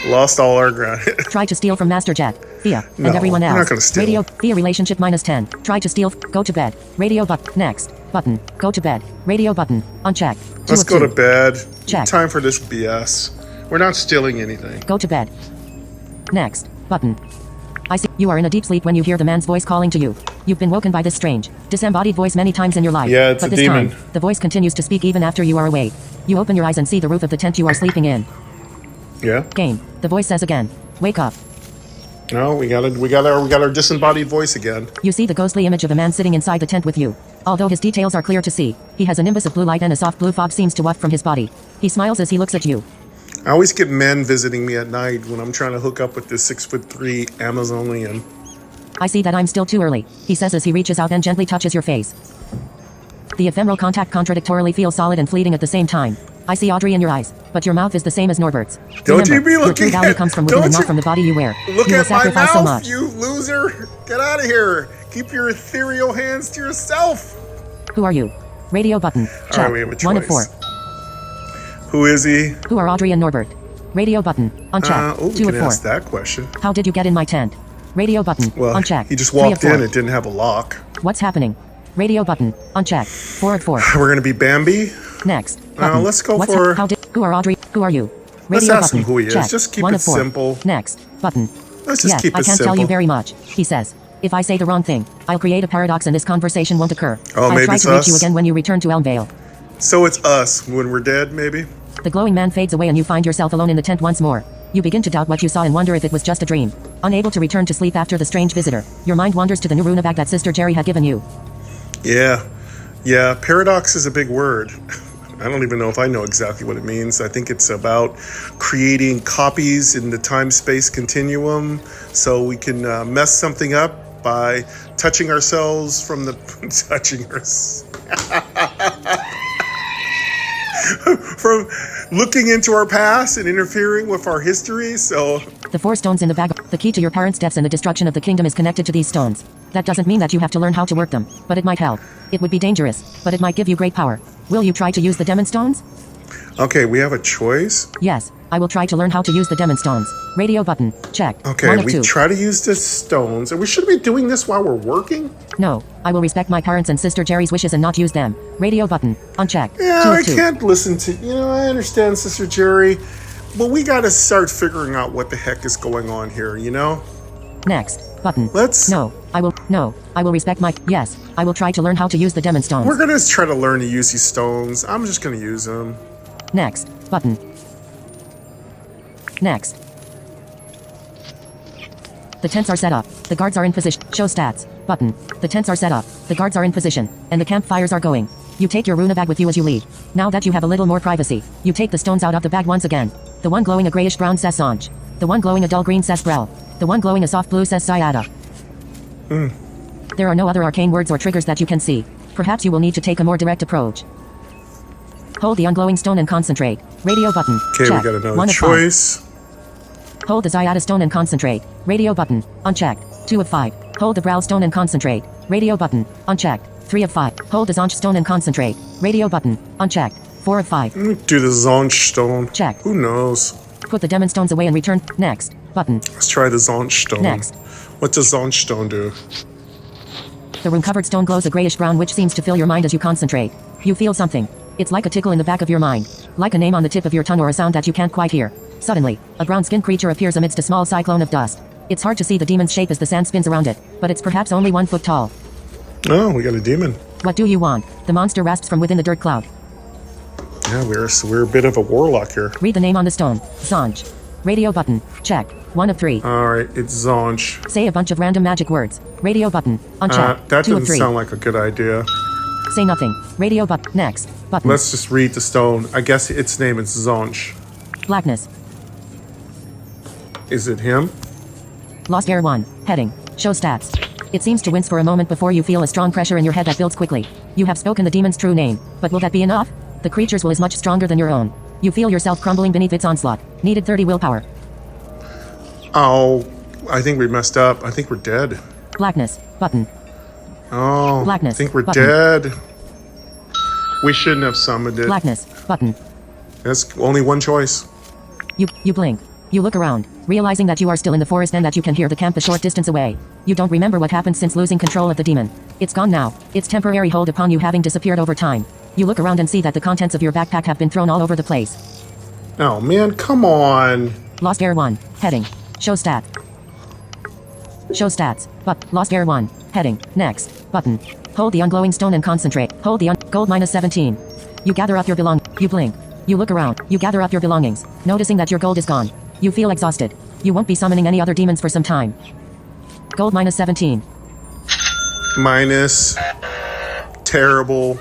Lost all our ground. Try to steal from Master Jet. Thea No, and everyone else. we're not gonna steal. Radio. Thea relationship -10. Try to steal. Go to bed. Radio button. Next. Button. Go to bed. Radio button. Unchecked. 2 Let's of go 2. to bed. Check. Time for this BS. We're not stealing anything. Go to bed. Next. Button. I see. You are in a deep sleep when you hear the man's voice calling to you. You've been woken by this strange, disembodied voice many times in your life. Yeah, it's but a this demon. time, the voice continues to speak even after you are awake. You open your eyes and see the roof of the tent you are sleeping in. Yeah. Game. The voice says again. Wake up. No, we got our disembodied voice again. You see the ghostly image of a man sitting inside the tent with you. Although his details are clear to see, he has a nimbus of blue light and a soft blue fog seems to waft from his body. He smiles as he looks at you. I always get men visiting me at night when I'm trying to hook up with this 6'3" Amazonian. I see that I'm still too early, he says as he reaches out and gently touches your face. The ephemeral contact contradictorily feels solid and fleeting at the same time. I see Audrey in your eyes, but your mouth is the same as Norbert's. Don't Remember, you be your looking true value at... comes from within and not from the body you wear. Look you will at my sacrifice so mouth, much. you loser! Get out of here! Keep your ethereal hands to yourself! Who are you? Radio button. Check. Alright, we have a choice. 1 of 4. Who is he? Who are Audrey and Norbert? Radio button. Unchecked. We 2 of can 4. ask that question. How did you get in my tent? Radio button. Well, Unchecked. he just 3 of walked 4. in, it didn't have a lock. What's happening? Radio button. Unchecked. 4 of 4. We're gonna be Bambi? Next. Button. Let's go What's for... Who are Audrey? Who are you? Let's Radio ask button. him who he is. Check. Just keep 1 it of 4. simple. Next. Button. Let's just Yes, keep it I can't simple. tell you very much, he says. If I say the wrong thing, I'll create a paradox and this conversation won't occur. Oh, I'll maybe try it's to reach us? you again when you return to Elmvale. So it's us when we're dead, maybe? The glowing man fades away and you find yourself alone in the tent once more. You begin to doubt what you saw and wonder if it was just a dream. Unable to return to sleep after the strange visitor, your mind wanders to the new runa bag that Sister Jerry had given you. Yeah. Yeah, paradox is a big word. I don't even know if I know exactly what it means. I think it's about creating copies in the time-space continuum so we can mess something up by touching ourselves from the... touching ourselves... from looking into our past and interfering with our history, so... The 4 stones in the bag. The key to your parents' deaths and the destruction of the kingdom is connected to these stones. That doesn't mean that you have to learn how to work them, but it might help. It would be dangerous, but it might give you great power. Will you try to use the demon stones? Okay, we have a choice. Yes, I will try to learn how to use the demon stones. Radio button. Check. Okay, 1 of we 2. try to use the stones, and we should be doing this while we're working? No, I will respect my parents and Sister Jerry's wishes and not use them. Radio button. Unchecked. 2 Yeah, of I 2. can't listen to... I understand, Sister Jerry, but we gotta start figuring out what the heck is going on here, Next. Button. Let's... No, I will respect my... Yes, I will try to learn how to use the demon stones. We're gonna try to learn to use these stones. I'm just gonna use them. Next. Button. Next. The tents are set up. The guards are in position. Show stats. Button. The tents are set up. The guards are in position. And the campfires are going. You take your runa bag with you as you leave. Now that you have a little more privacy, you take the stones out of the bag once again. The one glowing a grayish brown says Sanj. The one glowing a dull green says Brel. The one glowing a soft blue says Sayada. There are no other arcane words or triggers that you can see. Perhaps you will need to take a more direct approach. Hold the unglowing stone and concentrate. Radio button. Okay, Check. we got another 1 of 5. choice. Hold the Zyada stone and concentrate. Radio button. Unchecked. 2 of 5. Hold the Brow stone and concentrate. Radio button. Unchecked. 3 of 5. Hold the Zonch stone and concentrate. Radio button. Unchecked. 4 of 5. Do the Zonch stone. Check. Who knows? Put the demon stones away and return. Next. Button. Let's try the Zonch stone. Next. What does Zonch stone do? The rune-covered stone glows a grayish brown which seems to fill your mind as you concentrate. You feel something. It's like a tickle in the back of your mind. Like a name on the tip of your tongue or a sound that you can't quite hear. Suddenly, a brown-skinned creature appears amidst a small cyclone of dust. It's hard to see the demon's shape as the sand spins around it, but it's perhaps only 1 foot tall. Oh, we got a demon. What do you want? The monster rasps from within the dirt cloud. Yeah, we're a bit of a warlock here. Read the name on the stone. Zanj. Radio button. Check. 1 of 3. Alright, it's Zonch. Say a bunch of random magic words. Radio button. Unchecked. That 2 of doesn't 3. sound like a good idea. Say nothing. Radio button. Next. Button. Let's just read the stone. I guess its name is Zonch. Blackness. Is it him? Lost Air 1. Heading. Show stats. It seems to wince for a moment before you feel a strong pressure in your head that builds quickly. You have spoken the demon's true name, but will that be enough? The creature's will is much stronger than your own. You feel yourself crumbling beneath its onslaught. Needed 30 willpower. Oh, I think we messed up. I think we're dead. Blackness. Button. Oh, Blackness. I think we're Button. dead. We shouldn't have summoned it. Blackness. Button. That's only one choice. You blink. You look around, realizing that you are still in the forest and that you can hear the camp a short distance away. You don't remember what happened since losing control of the demon. It's gone now, its temporary hold upon you having disappeared over time. You look around and see that the contents of your backpack have been thrown all over the place. Oh man, come on. Lost Air 1. Heading. Show stats. Show stats. But lost Heir 1. Heading. Next. Button. Hold the unglowing stone and concentrate. Hold the gold -17. You gather up your You blink. You look around. You gather up your belongings, noticing that your gold is gone. You feel exhausted. You won't be summoning any other demons for some time. Gold -17. Minus. Terrible.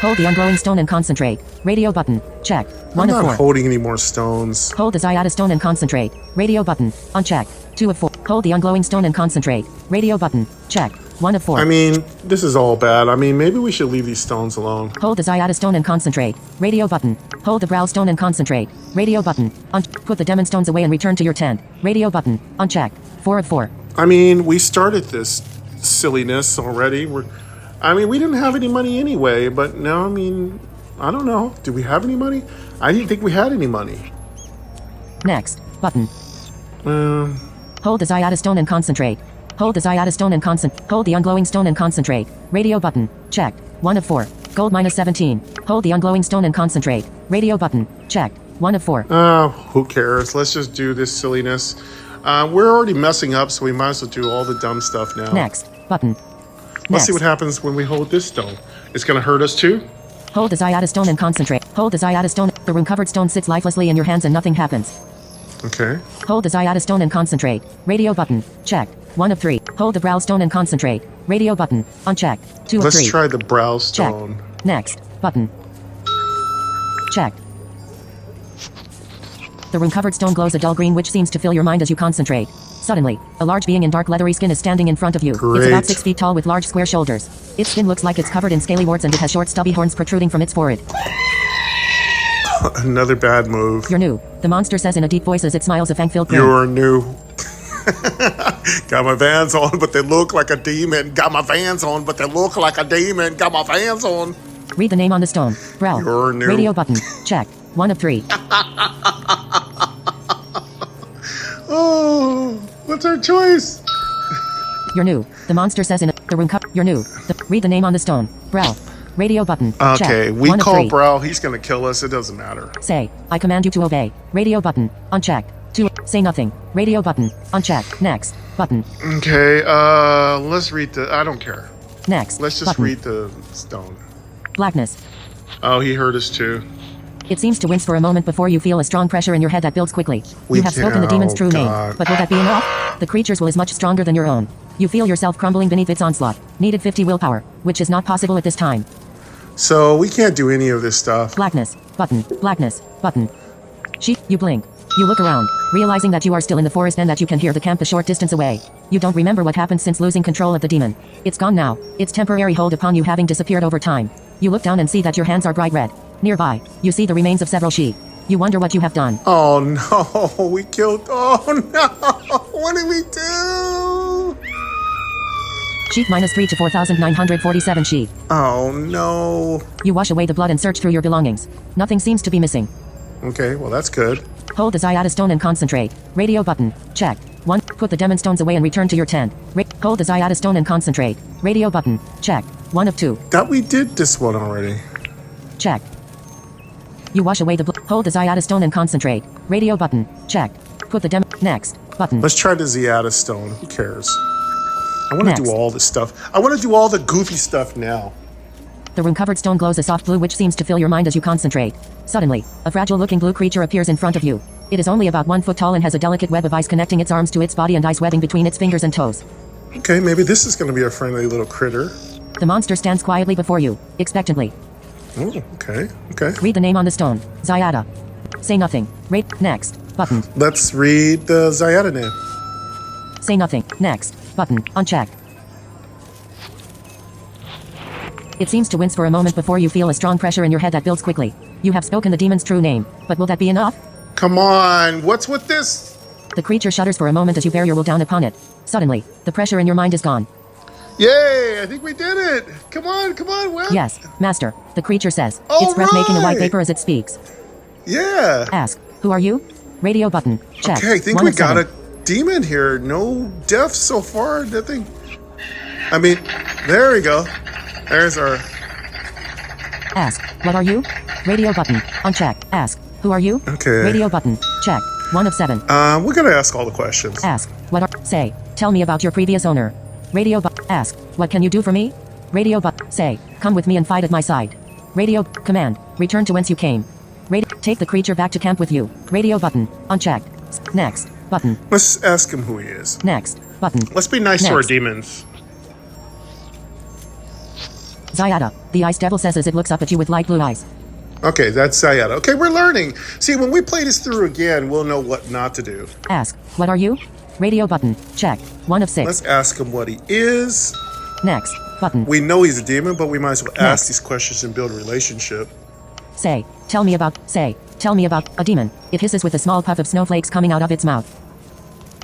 Hold the unglowing stone and concentrate. Radio button. Check. I'm 1 of not 4. holding any more stones. Hold the Zyada stone and concentrate. Radio button. Uncheck. 2 of 4. Hold the unglowing stone and concentrate. Radio button. Check. 1 of 4. I mean, this is all bad. I mean, maybe we should leave these stones alone. Hold the Zyada stone and concentrate. Radio button. Hold the brow stone and concentrate. Radio button. Put the demon stones away and return to your tent. Radio button. Uncheck. 4 of 4. I mean, we started this silliness already. We didn't have any money anyway, but now, I mean, I don't know. Do we have any money? I didn't think we had any money. Next. Button. Hold the Zyada stone and concentrate. Hold the Zyada stone and Hold the unglowing stone and concentrate. Radio button. Checked. 1 of 4. Gold -17. Hold the unglowing stone and concentrate. Radio button. Checked. 1 of 4. Who cares? Let's just do this silliness. We're already messing up, so we might as well do all the dumb stuff now. Next. Button. Let's see what happens when we hold this stone. It's going to hurt us too? Hold the Zyada stone and concentrate. Hold the Zyada stone. The rune-covered stone sits lifelessly in your hands and nothing happens. Okay. Hold the Zyada stone and concentrate. Radio button. Checked. 1 of 3. Hold the brow stone and concentrate. Radio button. Unchecked. 2 of 3. Let's try the brow stone. Checked. Next. Button. Checked. The rune-covered stone glows a dull green which seems to fill your mind as you concentrate. Suddenly, a large being in dark leathery skin is standing in front of you. Great. It's about 6 feet tall with large square shoulders. Its skin looks like it's covered in scaly warts and it has short stubby horns protruding from its forehead. Another bad move. You're new. The monster says in a deep voice as it smiles a fang-filled grin. You're new. Got my Vans on, but they look like a demon. Got my Vans on, but they look like a demon. Got my Vans on. Read the name on the stone. Brow. You're new. Radio button. Check. 1 of 3. Oh, what's our choice? You're new. The monster says in the room cup. You're new. Read the name on the stone. Brow. Radio button. Okay, check. we 1 of call 3. Brow. He's going to kill us. It doesn't matter. Say, I command you to obey. Radio button. Unchecked. 2. Say nothing. Radio button. Unchecked. Next. Button. Okay, let's read I don't care. Next. Let's just button. read the stone. Blackness. Oh, he hurt us too. It seems to wince for a moment before you feel a strong pressure in your head that builds quickly. You have spoken the demon's true name, but will that be enough? The creature's will is much stronger than your own. You feel yourself crumbling beneath its onslaught. Needed 50 willpower, which is not possible at this time. So we can't do any of this stuff. Blackness. Button. Blackness. Button. You blink. You look around, realizing that you are still in the forest and that you can hear the camp a short distance away. You don't remember what happened since losing control of the demon. It's gone now, its temporary hold upon you having disappeared over time. You look down and see that your hands are bright red. Nearby, you see the remains of several sheep. You wonder what you have done. Oh no, we killed. Oh no, what did we do? Sheep -3 to 4,947 sheep. Oh no. You wash away the blood and search through your belongings. Nothing seems to be missing. Okay, well that's good. Hold the Zyada stone and concentrate. Radio button. Check. 1. Put the demon stones away and return to your tent. Hold the Zyada stone and concentrate. Radio button. Check. 1 of 2. That we did this one already. Check. You wash away the hold the Zyada stone and concentrate. Radio button. Check. Put the next button. Let's try the Zyada stone. Who cares? I want to Next. do all this stuff. I want to do all the goofy stuff now. The rune-covered stone glows a soft blue which seems to fill your mind as you concentrate. Suddenly, a fragile-looking blue creature appears in front of you. It is only about 1 foot tall and has a delicate web of ice connecting its arms to its body and ice webbing between its fingers and toes. Okay, maybe this is going to be a friendly little critter. The monster stands quietly before you, expectantly. Oh, okay, okay. Read the name on the stone. Zyada. Say nothing. Next. Button. Let's read the Zyada name. Say nothing. Next. Button. Unchecked. It seems to wince for a moment before you feel a strong pressure in your head that builds quickly. You have spoken the demon's true name, but will that be enough? Come on, what's with this? The creature shudders for a moment as you bear your will down upon it. Suddenly, the pressure in your mind is gone. Yay, I think we did it. Come on, Will. Yes, master, the creature says, All its breath making a white right. vapor as it speaks. Yeah. Ask, who are you? Radio button. Check. Okay, I think 1 we of got 7. a demon here. No deaths so far, nothing. I mean, there we go. There's our... Ask, what are you? Radio button. Unchecked. Ask, who are you? Okay. Radio button. Check. 1 of 7. We're gonna ask all the questions. Ask, what are... Say, tell me about your previous owner. Radio button. Ask, what can you do for me? Radio button. Say, come with me and fight at my side. Radio command. Return to whence you came. Radio. Take the creature back to camp with you. Radio button. Unchecked. Next button. Let's ask him who he is. Next button. Let's be nice to our demons. Zyada. The ice devil says as it looks up at you with light blue eyes. Okay, that's Sayada. Okay, we're learning. See, when we play this through again, we'll know what not to do. Ask, what are you? Radio button. Check. 1 of 6. Let's ask him what he is. Next button. We know he's a demon, but we might as well ask these questions and build a relationship. Say, tell me about a demon. It hisses with a small puff of snowflakes coming out of its mouth.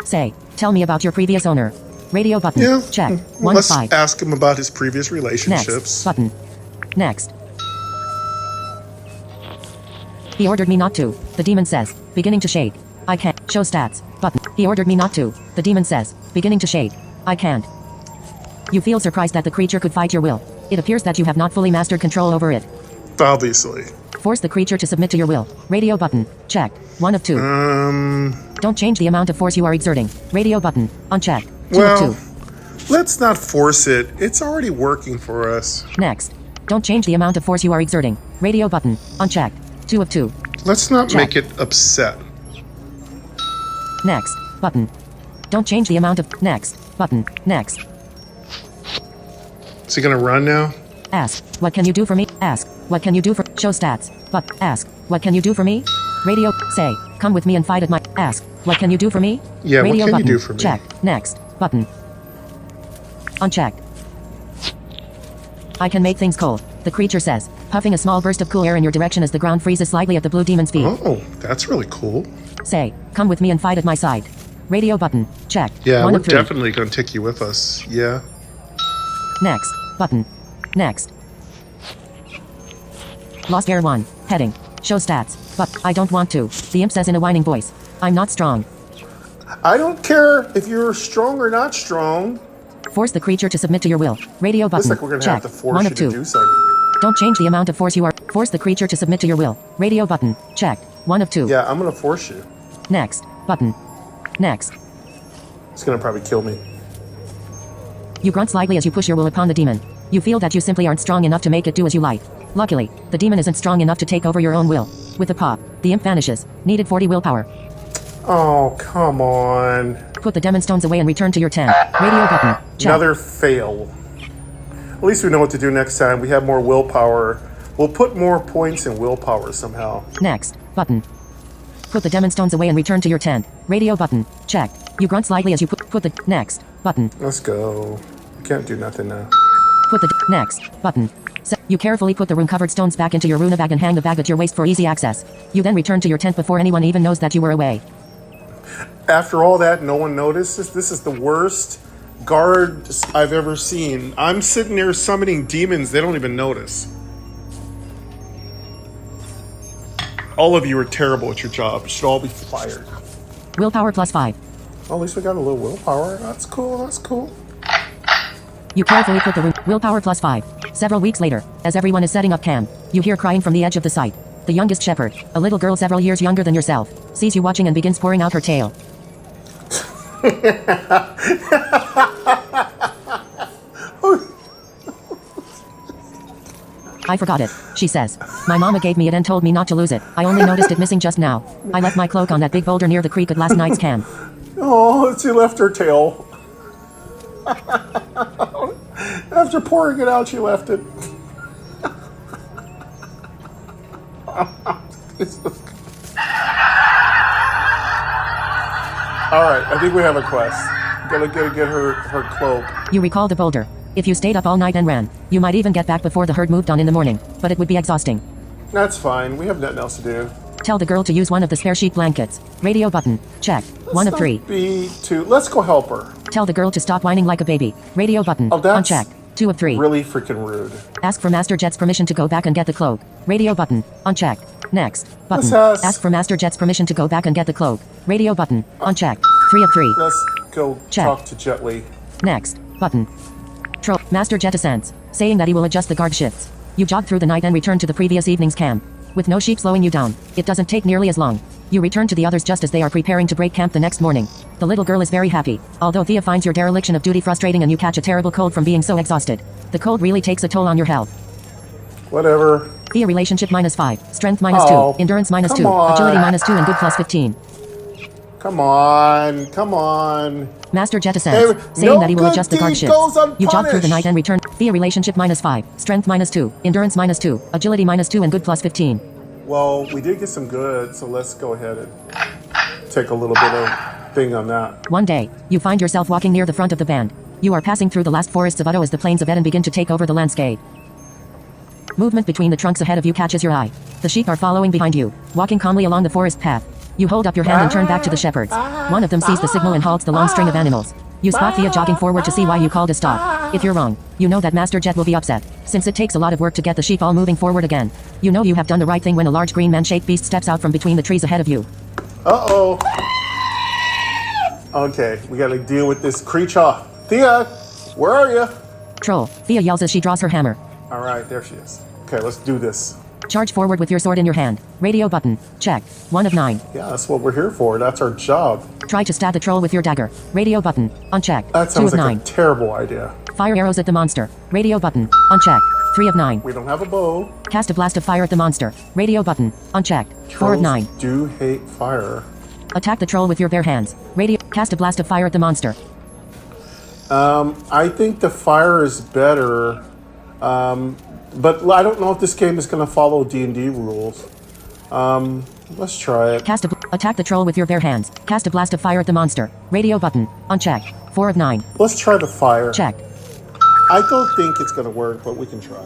Say, tell me about your previous owner. Radio button. Yeah. Check. Well, 1 of let's 5. ask him about his previous relationships. Next button. Next. He ordered me not to. The demon says, beginning to shade. I can't. Show stats. Button. He ordered me not to. The demon says, beginning to shade. I can't. You feel surprised that the creature could fight your will. It appears that you have not fully mastered control over it. Obviously. Force the creature to submit to your will. Radio button. Check. 1 of 2. Don't change the amount of force you are exerting. Radio button. Unchecked. 2 of 2. Let's not force it. It's already working for us. Next. Don't change the amount of force you are exerting. Radio button. Unchecked. 2 of 2. Let's not Check. make it upset. Next button. Don't change the amount of next button. Next. Is he gonna run now? Ask, what can you do for me? Ask, what can you do for show stats? But ask, what can you do for me? Radio say, come with me and fight at my ask, what can you do for me? Yeah, Radio what can button. you do for me? Check. Next button. Unchecked. I can make things cold, the creature says, puffing a small burst of cool air in your direction as the ground freezes slightly at the blue demon's feet. Oh, that's really cool. Say, come with me and fight at my side. Radio button. Check. Yeah, 1 we're of 3. definitely gonna take you with us. Yeah. Next button. Next. Lost Air 1. Heading. Show stats. But I don't want to. The imp says in a whining voice. I'm not strong. I don't care if you're strong or not strong. Force the creature to submit to your will. Radio button. Looks like we're gonna Check. have to force 1 you of to 2. do something. Don't change the amount of force you are. Force the creature to submit to your will. Radio button. Check. 1 of 2. Yeah, I'm gonna force you. Next button. Next. It's gonna probably kill me. You grunt slightly as you push your will upon the demon. You feel that you simply aren't strong enough to make it do as you like. Luckily, the demon isn't strong enough to take over your own will. With a pop, the imp vanishes. Needed 40 willpower. Oh, come on. Put the demon stones away and return to your tent. Radio button. Check. Another fail. At least we know what to do next time. We have more willpower. We'll put more points in willpower somehow. Next button. Put the demon stones away and return to your tent. Radio button. Check. You grunt slightly as you put the next button. Let's go. We can't do nothing now. Put the next button. You carefully put the rune-covered stones back into your runa bag and hang the bag at your waist for easy access. You then return to your tent before anyone even knows that you were away. After all that, no one notices. This is the worst guards I've ever seen. I'm sitting there summoning demons. They don't even notice. All of you are terrible at your job. You should all be fired. Willpower plus 5. Oh, at least we got a little willpower. That's cool. That's cool. You carefully put the willpower plus 5. Several weeks later, as everyone is setting up camp, you hear crying from the edge of the site. The youngest shepherd, a little girl several years younger than yourself, sees you watching and begins pouring out her tale. I forgot it, she says. My mama gave me it and told me not to lose it. I only noticed it missing just now. I left my cloak on that big boulder near the creek at last night's camp. Oh, she left her tail. After pouring it out, she left it. Alright, I think we have a quest. Gotta get her cloak. You recall the boulder. If you stayed up all night and ran, you might even get back before the herd moved on in the morning, but it would be exhausting. That's fine. We have nothing else to do. Tell the girl to use one of the spare sheet blankets. Radio button. Check. 1 of 3. Let's go help her. Tell the girl to stop whining like a baby. Radio button. Oh, that's unchecked. 2 of 3. Really freaking rude. Ask for Master Jet's permission to go back and get the cloak. Radio button. Unchecked. Next button. Let's ask for Master Jet's permission to go back and get the cloak. Radio button. Unchecked. 3 of 3. Let's go Check. talk to Jetly. Next button. Master Jet assents, saying that he will adjust the guard shifts. You jog through the night and return to the previous evening's camp. With no sheep slowing you down, it doesn't take nearly as long. You return to the others just as they are preparing to break camp the next morning. The little girl is very happy, although Thea finds your dereliction of duty frustrating and you catch a terrible cold from being so exhausted. The cold really takes a toll on your health. Whatever. Thea relationship -5, strength -2, endurance -2, on. agility -2 and good +15. Come on. Master Jetta says, Hey, saying no that he will good adjust the guard deed shifts. goes You jog through the unpunished. night and return. Thea relationship -5, strength -2, endurance -2, agility -2 and good +15. Well, we did get some good, so let's go ahead and take a little bit of thing on that. One day, you find yourself walking near the front of the band. You are passing through the last forests of Utto as the plains of Eden begin to take over the landscape. Movement between the trunks ahead of you catches your eye. The sheep are following behind you, walking calmly along the forest path. You hold up your hand and turn back to the shepherds. One of them sees the signal and halts the long string of animals. You spot Thea jogging forward to see why you called a stop. If you're wrong, you know that Master Jet will be upset, since it takes a lot of work to get the sheep all moving forward again. You know you have done the right thing when a large green man-shaped beast steps out from between the trees ahead of you. Uh-oh. Okay, we gotta deal with this creature. Thea, where are you? Troll, Thea yells as she draws her hammer. All right, there she is. Okay, let's do this. Charge forward with your sword in your hand. Radio button. Check. 1 of 9. Yeah, that's what we're here for. That's our job. Try to stab the troll with your dagger. Radio button. Uncheck. That 2 sounds of like 9. a terrible idea. Fire arrows at the monster. Radio button. Uncheck. 3 of 9. We don't have a bow. Cast a blast of fire at the monster. Radio button. Unchecked. 4 of Trolls 9. do hate fire. Attack the troll with your bare hands. Radio. Cast a blast of fire at the monster. I think the fire is better. But I don't know if this game is going to follow D&D rules. Let's try it. Attack the troll with your bare hands. Cast a blast of fire at the monster. Radio button. Unchecked. 4 of 9. Let's try the fire. Checked. I don't think it's going to work, but we can try.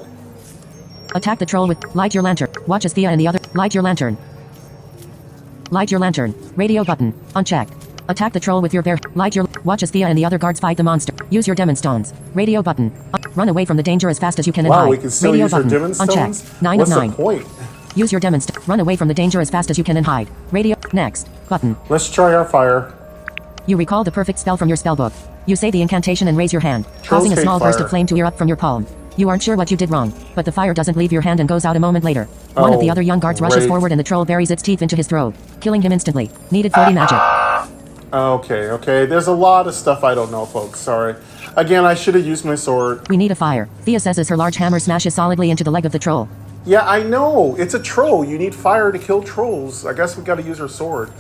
Attack the troll with light your lantern. Watch as Thea and the other light your lantern. Light your lantern. Radio button. Unchecked. Attack the troll with your bare watch as Thea and the other guards fight the monster. Use your demon stones. Radio button. Run away from the danger as fast as you can and Wow, hide. we can still Radio use our button. demon stones? Unchecked. 9 What's of 9. the point? Use your demon run away from the danger as fast as you can and hide. Radio next button. Let's try our fire. You recall the perfect spell from your spellbook. You say the incantation and raise your hand, causing a hate small burst fire. of flame to erupt from your palm. You aren't sure what you did wrong, but the fire doesn't leave your hand and goes out a moment later. One of the other young guards rushes great. forward and the troll buries its teeth into his throat, killing him instantly. Needed 40 magic. Okay. There's a lot of stuff I don't know, folks. Sorry. Again, I should have used my sword. We need a fire, Thea says as her large hammer smashes solidly into the leg of the troll. Yeah, I know. It's a troll. You need fire to kill trolls. I guess we got to use our sword.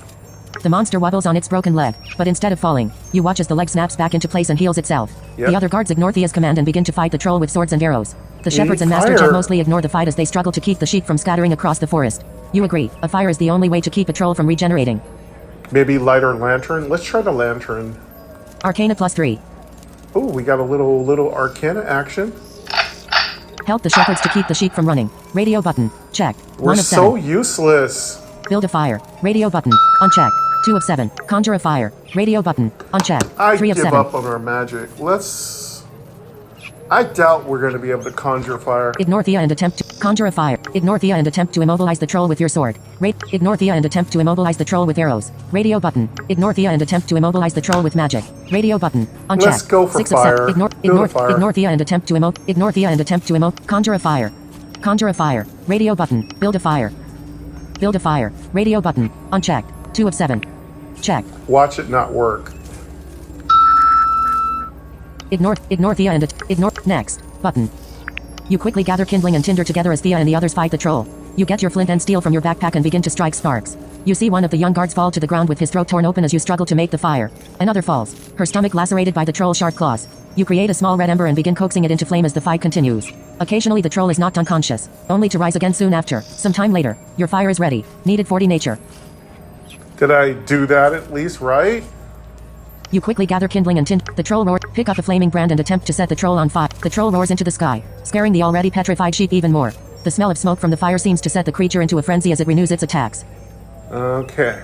The monster wobbles on its broken leg, but instead of falling, you watch as the leg snaps back into place and heals itself. Yep. The other guards ignore Thea's command and begin to fight the troll with swords and arrows. The shepherds and Master fire. Jet mostly ignore the fight as they struggle to keep the sheep from scattering across the forest. You agree, a fire is the only way to keep a troll from regenerating. Maybe light our lantern. Let's try the lantern. Arcana +3. Oh, we got a little arcana action. Help the shepherds to keep the sheep from running. Radio button. Check. We're 1 of 7. so useless. Build a fire. Radio button. Unchecked. 2 of 7. Conjure a fire. Radio button. Unchecked. I 3 of give 7. up on our magic. I doubt we're going to be able to conjure fire. Ignore Thea and attempt to conjure a fire. Ignore Thea and attempt to immobilize the troll with your sword. Ignore Thea and attempt to immobilize the troll with arrows. Radio button. Ignore Thea and attempt to immobilize the troll with magic. Radio button. Unchecked. Let's go for 6 fire. of 7. Build a fire. Ignore Thea and attempt to Ignore Thea and attempt to conjure a fire. Conjure a fire. Radio button. Build a fire. Build a fire. Radio button. Unchecked. 2 of 7. Check. Watch it not work. Ignore Thea and ignore next button. You quickly gather kindling and tinder together as Thea and the others fight the troll. You get your flint and steel from your backpack and begin to strike sparks. You see one of the young guards fall to the ground with his throat torn open as you struggle to make the fire. Another falls, her stomach lacerated by the troll's sharp claws. You create a small red ember and begin coaxing it into flame as the fight continues. Occasionally the troll is knocked unconscious, only to rise again soon after. Some time later, your fire is ready. Needed 40 nature. Did I do that at least right? You quickly gather kindling and tinder. The troll roars. Pick up a flaming brand and attempt to set the troll on fire. The troll roars into the sky, scaring the already petrified sheep even more. The smell of smoke from the fire seems to set the creature into a frenzy as it renews its attacks. Okay.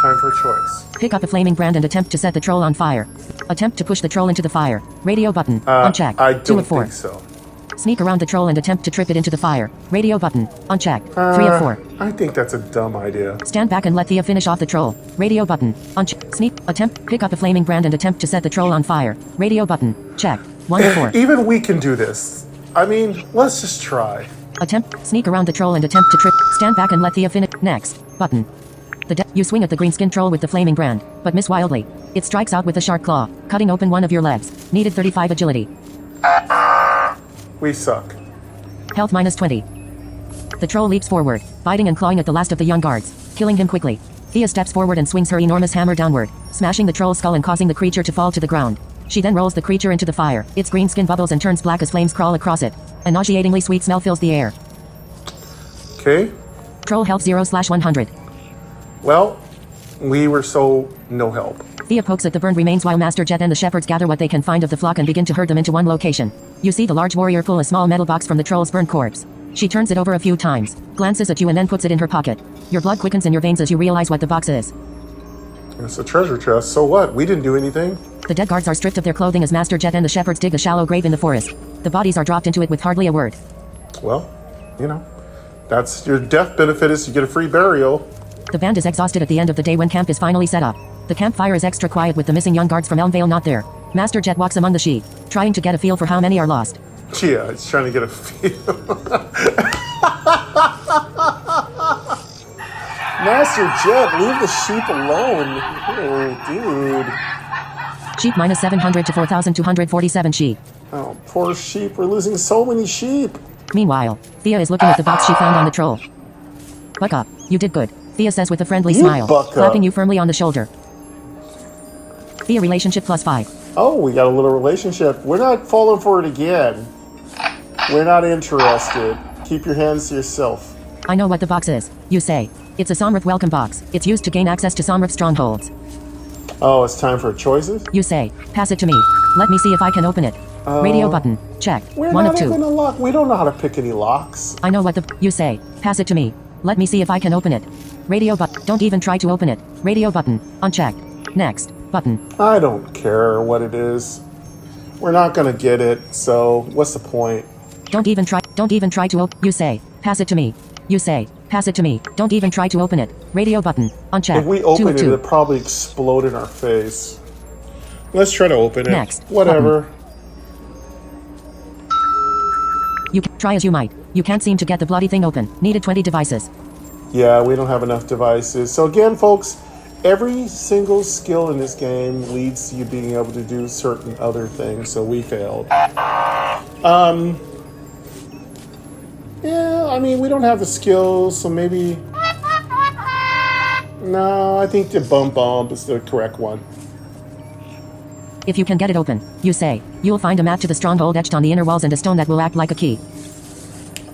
Time for a choice. Pick up a flaming brand and attempt to set the troll on fire. Attempt to push the troll into the fire. Radio button. Unchecked. I 2 don't of 4. think so. Sneak around the troll and attempt to trip it into the fire. Radio button. Unchecked. 3 of 4. I think that's a dumb idea. Stand back and let Thea finish off the troll. Radio button. Uncheck. Sneak. Attempt. Pick up a flaming brand and attempt to set the troll on fire. Radio button. Check. 1 of 4. Even we can do this. I mean, let's just try. Attempt. Sneak around the troll and attempt to trip. Stand back and let Thea finish. Next. Button. You swing at the green skin troll with the flaming brand, but miss wildly. It strikes out with a sharp claw, cutting open one of your legs. Needed 35 agility. We suck. Health minus 20. The troll leaps forward, biting and clawing at the last of the young guards, killing him quickly. Thea steps forward and swings her enormous hammer downward, smashing the troll's skull and causing the creature to fall to the ground. She then rolls the creature into the fire. Its green skin bubbles and turns black as flames crawl across it. A nauseatingly sweet smell fills the air. Okay. Troll health 0/100. Well, we were so no help. Thea pokes at the burned remains while Master Jet and the shepherds gather what they can find of the flock and begin to herd them into one location. You see the large warrior pull a small metal box from the troll's burned corpse. She turns it over a few times, glances at you and then puts it in her pocket. Your blood quickens in your veins as you realize what the box is. It's a treasure chest, so what? We didn't do anything. The dead guards are stripped of their clothing as Master Jet and the shepherds dig a shallow grave in the forest. The bodies are dropped into it with hardly a word. Well, you know, that's your death benefit is you get a free burial. The band is exhausted at the end of the day when camp is finally set up. The campfire is extra quiet with the missing young guards from Elmvale not there. Master Jet walks among the sheep, trying to get a feel for how many are lost. Yeah, it's trying to get a feel. Master Jet, leave the sheep alone. Oh, dude. Sheep minus 700 to 4,247 sheep. Oh, poor sheep. We're losing so many sheep. Meanwhile, Thea is looking at the box she found on the troll. Buck up. You did good, Thea says with a friendly smile, clapping you firmly on the shoulder. Thea relationship +5. Oh, we got a little relationship. We're not falling for it again. We're not interested. Keep your hands to yourself. I know what the box is, you say. It's a Somrith welcome box. It's used to gain access to Somrith strongholds. Oh, it's time for choices? You say, pass it to me. Let me see if I can open it. Radio button. Check. We're One not of two. even a lock. We don't know how to pick any locks. I know what you say. Pass it to me. Let me see if I can open it. Radio button. Don't even try to open it. Radio button. Unchecked. Next. Button. I don't care what it is. We're not gonna get it, so what's the point? Don't even try to open. You say, pass it to me. You say, pass it to me. Don't even try to open it. Radio button. Unchecked. If we open it, two. it'll probably explode in our face. Let's try to open it. Next. Whatever. You can try as you might. You can't seem to get the bloody thing open. Needed 20 devices. Yeah, we don't have enough devices. So again, folks, every single skill in this game leads to you being able to do certain other things, so we failed. Yeah, I mean, we don't have the skills, so maybe... No, I think the bump is the correct one. If you can get it open, you say, you'll find a map to the stronghold etched on the inner walls and a stone that will act like a key.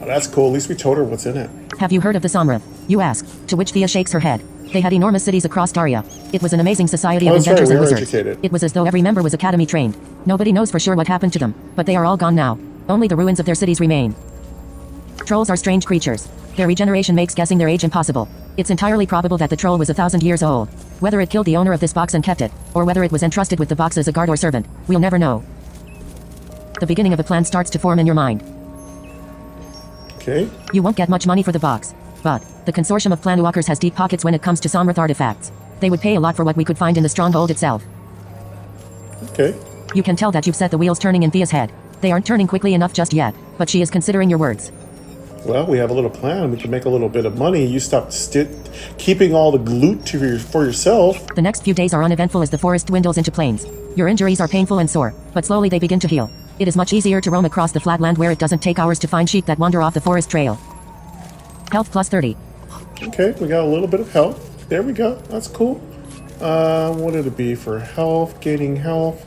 Oh, that's cool. At least we told her what's in it. Have you heard of the Somrith? You ask, to which Thea shakes her head. They had enormous cities across Daria. It was an amazing society of inventors and wizards. Educated. It was as though every member was academy trained. Nobody knows for sure what happened to them, but they are all gone now. Only the ruins of their cities remain. Trolls are strange creatures. Their regeneration makes guessing their age impossible. It's entirely probable that the troll was 1,000 years old. Whether it killed the owner of this box and kept it, or whether it was entrusted with the box as a guard or servant, we'll never know. The beginning of a plan starts to form in your mind. Okay. You won't get much money for the box, but the consortium of planwalkers has deep pockets when it comes to Somrith artifacts. They would pay a lot for what we could find in the stronghold itself. Okay. You can tell that you've set the wheels turning in Thea's head. They aren't turning quickly enough just yet, but she is considering your words. Well, we have a little plan. We can make a little bit of money. You stop keeping all the loot for yourself. The next few days are uneventful as the forest dwindles into plains. Your injuries are painful and sore, but slowly they begin to heal. It is much easier to roam across the flat land where it doesn't take hours to find sheep that wander off the forest trail. Health plus 30. Okay, we got a little bit of health. There we go. That's cool. What did it be for health? Gaining health.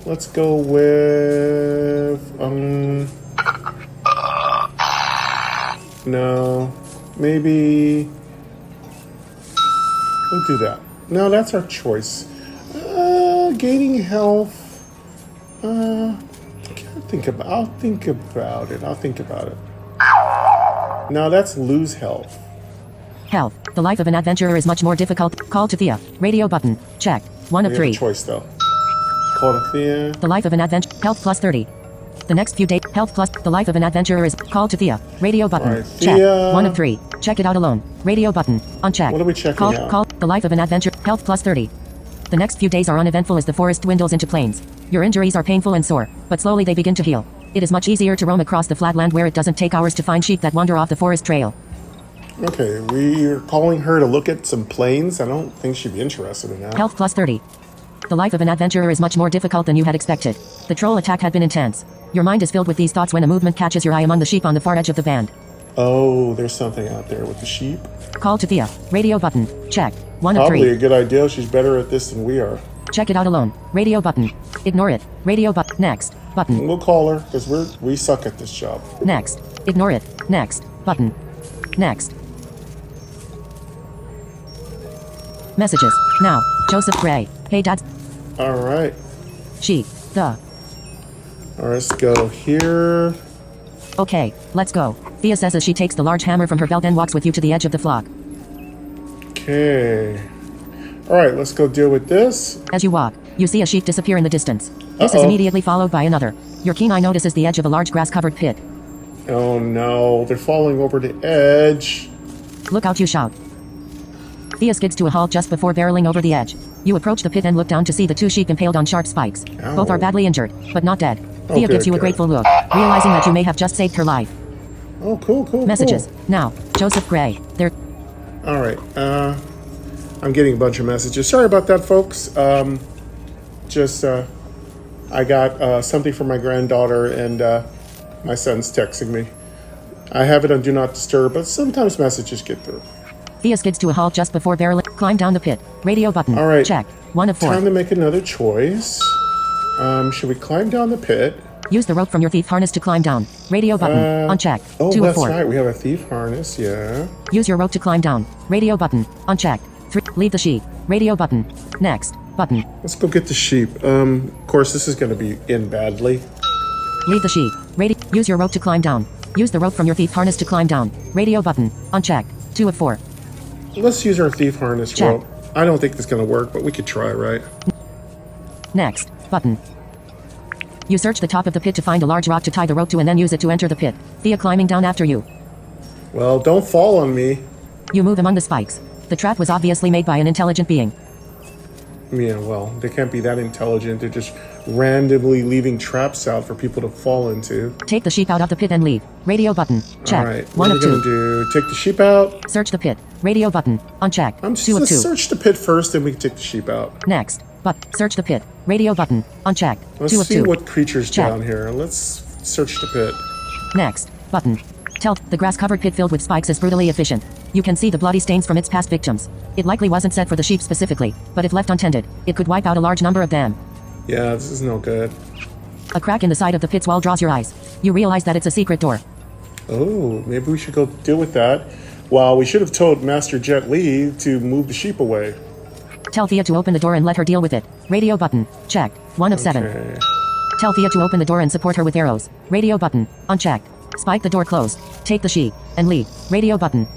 Let's go with no, maybe we'll do that. No, that's our choice. Gaining health. I'll think about it. No, that's lose health. Health. The life of an adventurer is much more difficult. Call to Thea. Radio button. Check. One of We three. have a choice though. Call to Thea. The life of an adventure. Health plus 30. The next few days. Health plus. The life of an adventurer is. Call to Thea. Radio button. All right, Check. Thea. One of three. Check it out alone. Radio button. Uncheck. What are we checking out? Call. The life of an adventure. Health plus 30. The next few days are uneventful as the forest dwindles into plains. Your injuries are painful and sore, but slowly they begin to heal. It is much easier to roam across the flat land where it doesn't take hours to find sheep that wander off the forest trail. Okay, we're calling her to look at some planes. I don't think she'd be interested in that. Health plus 30. The life of an adventurer is much more difficult than you had expected. The troll attack had been intense. Your mind is filled with these thoughts when a movement catches your eye among the sheep on the far edge of the band. Oh, there's something out there with the sheep. Call to Thea. Radio button. Check. 1 of Probably 3. a good idea. She's better at this than we are. Check it out alone. Radio button. Ignore it. Radio button. Next. Button. We'll call her because we suck at this job. Next. Ignore it. Next. Button. Next. Messages. Now. Joseph Gray. Hey Dad. All right. She. The. All right, let's go here. Okay. Let's go. Thea says as she takes the large hammer from her belt and walks with you to the edge of the flock. Okay. All right, let's go deal with this. As you walk, you see a sheep disappear in the distance. This is Uh-oh. immediately followed by another. Your keen eye notices the edge of a large grass-covered pit. Oh no, they're falling over the edge. Look out, you shout. Thea skids to a halt just before barreling over the edge. You approach the pit and look down to see the 2 sheep impaled on sharp spikes. Ow. Both are badly injured, but not dead. Oh, Thea good, gives you a good. grateful look, realizing that you may have just saved her life. Oh, cool. Messages. Now. Joseph Gray. They're... All right. I'm getting a bunch of messages. Sorry about that, folks. I got something from my granddaughter, and my son's texting me. I have it on Do Not Disturb, but sometimes messages get through. Thea skids to a halt just before barreling... Climb down the pit. Radio button. All right. Check. 1 of 4. Time to make another choice. Should we climb down the pit? Use the rope from your thief harness to climb down. Radio button. Unchecked. Oh, 2 of that's 4. right. We have a thief harness. Yeah. Use your rope to climb down. Radio button. Unchecked. 3. Leave the sheep. Radio button. Next. Button. Let's go get the sheep. Of course, this is going to be in badly. Leave the sheep. Use your rope to climb down. Use the rope from your thief harness to climb down. Radio button. Unchecked. 2 of 4. Let's use our thief harness Check. rope. I don't think this is going to work, but we could try, right? Next. Button. You search the top of the pit to find a large rock to tie the rope to and then use it to enter the pit. Thea climbing down after you. Well, don't fall on me. You move among the spikes. The trap was obviously made by an intelligent being. Yeah, well, they can't be that intelligent. They're just randomly leaving traps out for people to fall into. Take the sheep out of the pit and leave. Radio button. Check. All right, 1 what are of we 2. going to do? Take the sheep out? Search the pit. Radio button. Unchecked. 2 of Let's 2. search the pit first, then we can take the sheep out. Next. Search the pit. Radio button. Unchecked. Let's 2 of see 2. what creature's Check. down here. Let's search the pit. Next. Button. The grass-covered pit filled with spikes is brutally efficient. You can see the bloody stains from its past victims. It likely wasn't set for the sheep specifically, but if left untended, it could wipe out a large number of them. Yeah, this is no good. A crack in the side of the pit's wall draws your eyes. You realize that it's a secret door. Oh, maybe we should go deal with that. Well, we should have told Master Jet Li to move the sheep away. Tell Thea to open the door and let her deal with it. Radio button. Checked. 1 of 7. Okay. Tell Thea to open the door and support her with arrows. Radio button. Unchecked. Spike the door closed. Take the sheep. And leave. Radio button.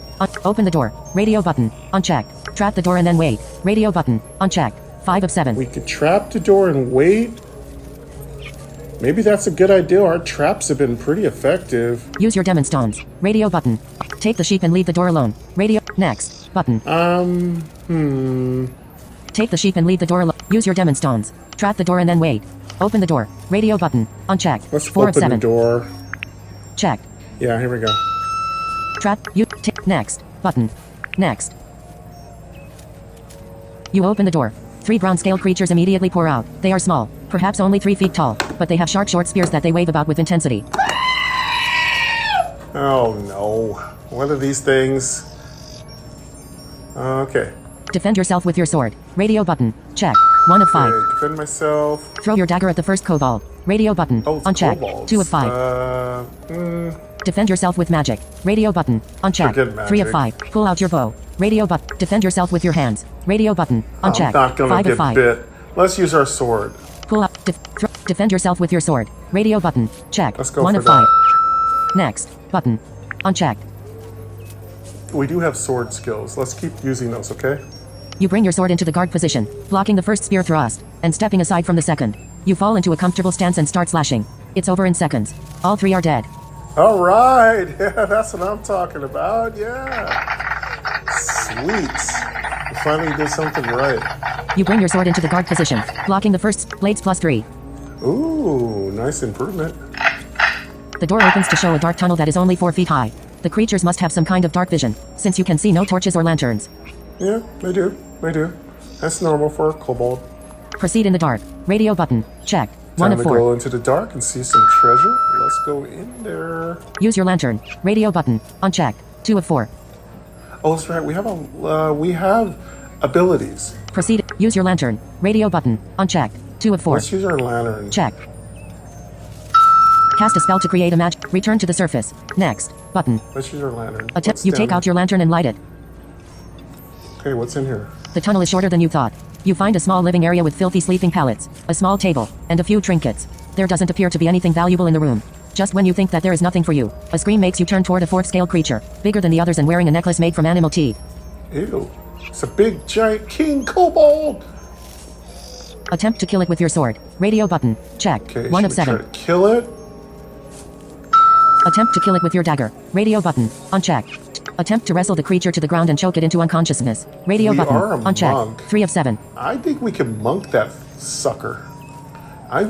Open the door. Radio button. Unchecked. Trap the door and then wait. Radio button. Unchecked. 5 of 7. We could trap the door and wait. Maybe that's a good idea. Our traps have been pretty effective. Use your demon stones. Radio button. Take the sheep and leave the door alone. Radio. Next. Button. Take the sheep and leave the door alone. Use your demon stones. Trap the door and then wait. Open the door. Radio button. Unchecked. Let's 4 of open 7. the door. Checked. Yeah, here we go. Trap. Next. Button. Next. You open the door. 3 brown-scaled creatures immediately pour out. They are small, perhaps only 3 feet tall, but they have sharp short spears that they wave about with intensity. Oh no. What are these things? Okay. Defend yourself with your sword. Radio button. Check. 1 of 5. Okay, defend myself. Throw your dagger at the first kobold. Radio button. Oh, it's Unchecked. kobolds. 2 of 5. Defend yourself with magic. Radio button. Unchecked. Forget 3 of magic. 5. Pull out your bow. Radio button. Defend yourself with your hands. Radio button. Unchecked. I'm not gonna 5 get of 5. bit. Let's use our sword. Pull out. Defend yourself with your sword. Radio button. Check. Let's go 1 for of 5. that. Next. Button. Unchecked. We do have sword skills. Let's keep using those, okay? You bring your sword into the guard position, blocking the first spear thrust, and stepping aside from the second. You fall into a comfortable stance and start slashing. It's over in seconds. All 3 are dead. All right. Yeah, that's what I'm talking about. Yeah. Sweet. We finally did something right. You bring your sword into the guard position, blocking the first blades plus 3. Ooh, nice improvement. The door opens to show a dark tunnel that is only 4 feet high. The creatures must have some kind of dark vision, since you can see no torches or lanterns. Yeah, they do. They do. That's normal for a kobold. Proceed in the dark. Radio button. Check. Time 1 of to 4. go into the dark and see some treasure. Let's go in there. Use your lantern. Radio button. Uncheck. 2 of 4. Oh, that's right. We have abilities. Proceed. Use your lantern. Radio button. Unchecked. 2 of 4. Let's use our lantern. Check. Cast a spell to create a match. Return to the surface. Next. Button. Let's use our lantern. You take out your lantern and light it. Okay, what's in here? The tunnel is shorter than you thought. You find a small living area with filthy sleeping pallets, a small table, and a few trinkets. There doesn't appear to be anything valuable in the room. Just when you think that there is nothing for you, a scream makes you turn toward a fourth-scale creature, bigger than the others and wearing a necklace made from animal teeth. Ew. It's a big, giant king kobold. Attempt to kill it with your sword. Radio button. Check. Okay, 1 of should we 7. try to kill it? Attempt to kill it with your dagger. Radio button. Unchecked. Attempt to wrestle the creature to the ground and choke it into unconsciousness. Radio We button. are a Unchecked. monk. 3 of 7. I think we can monk that sucker.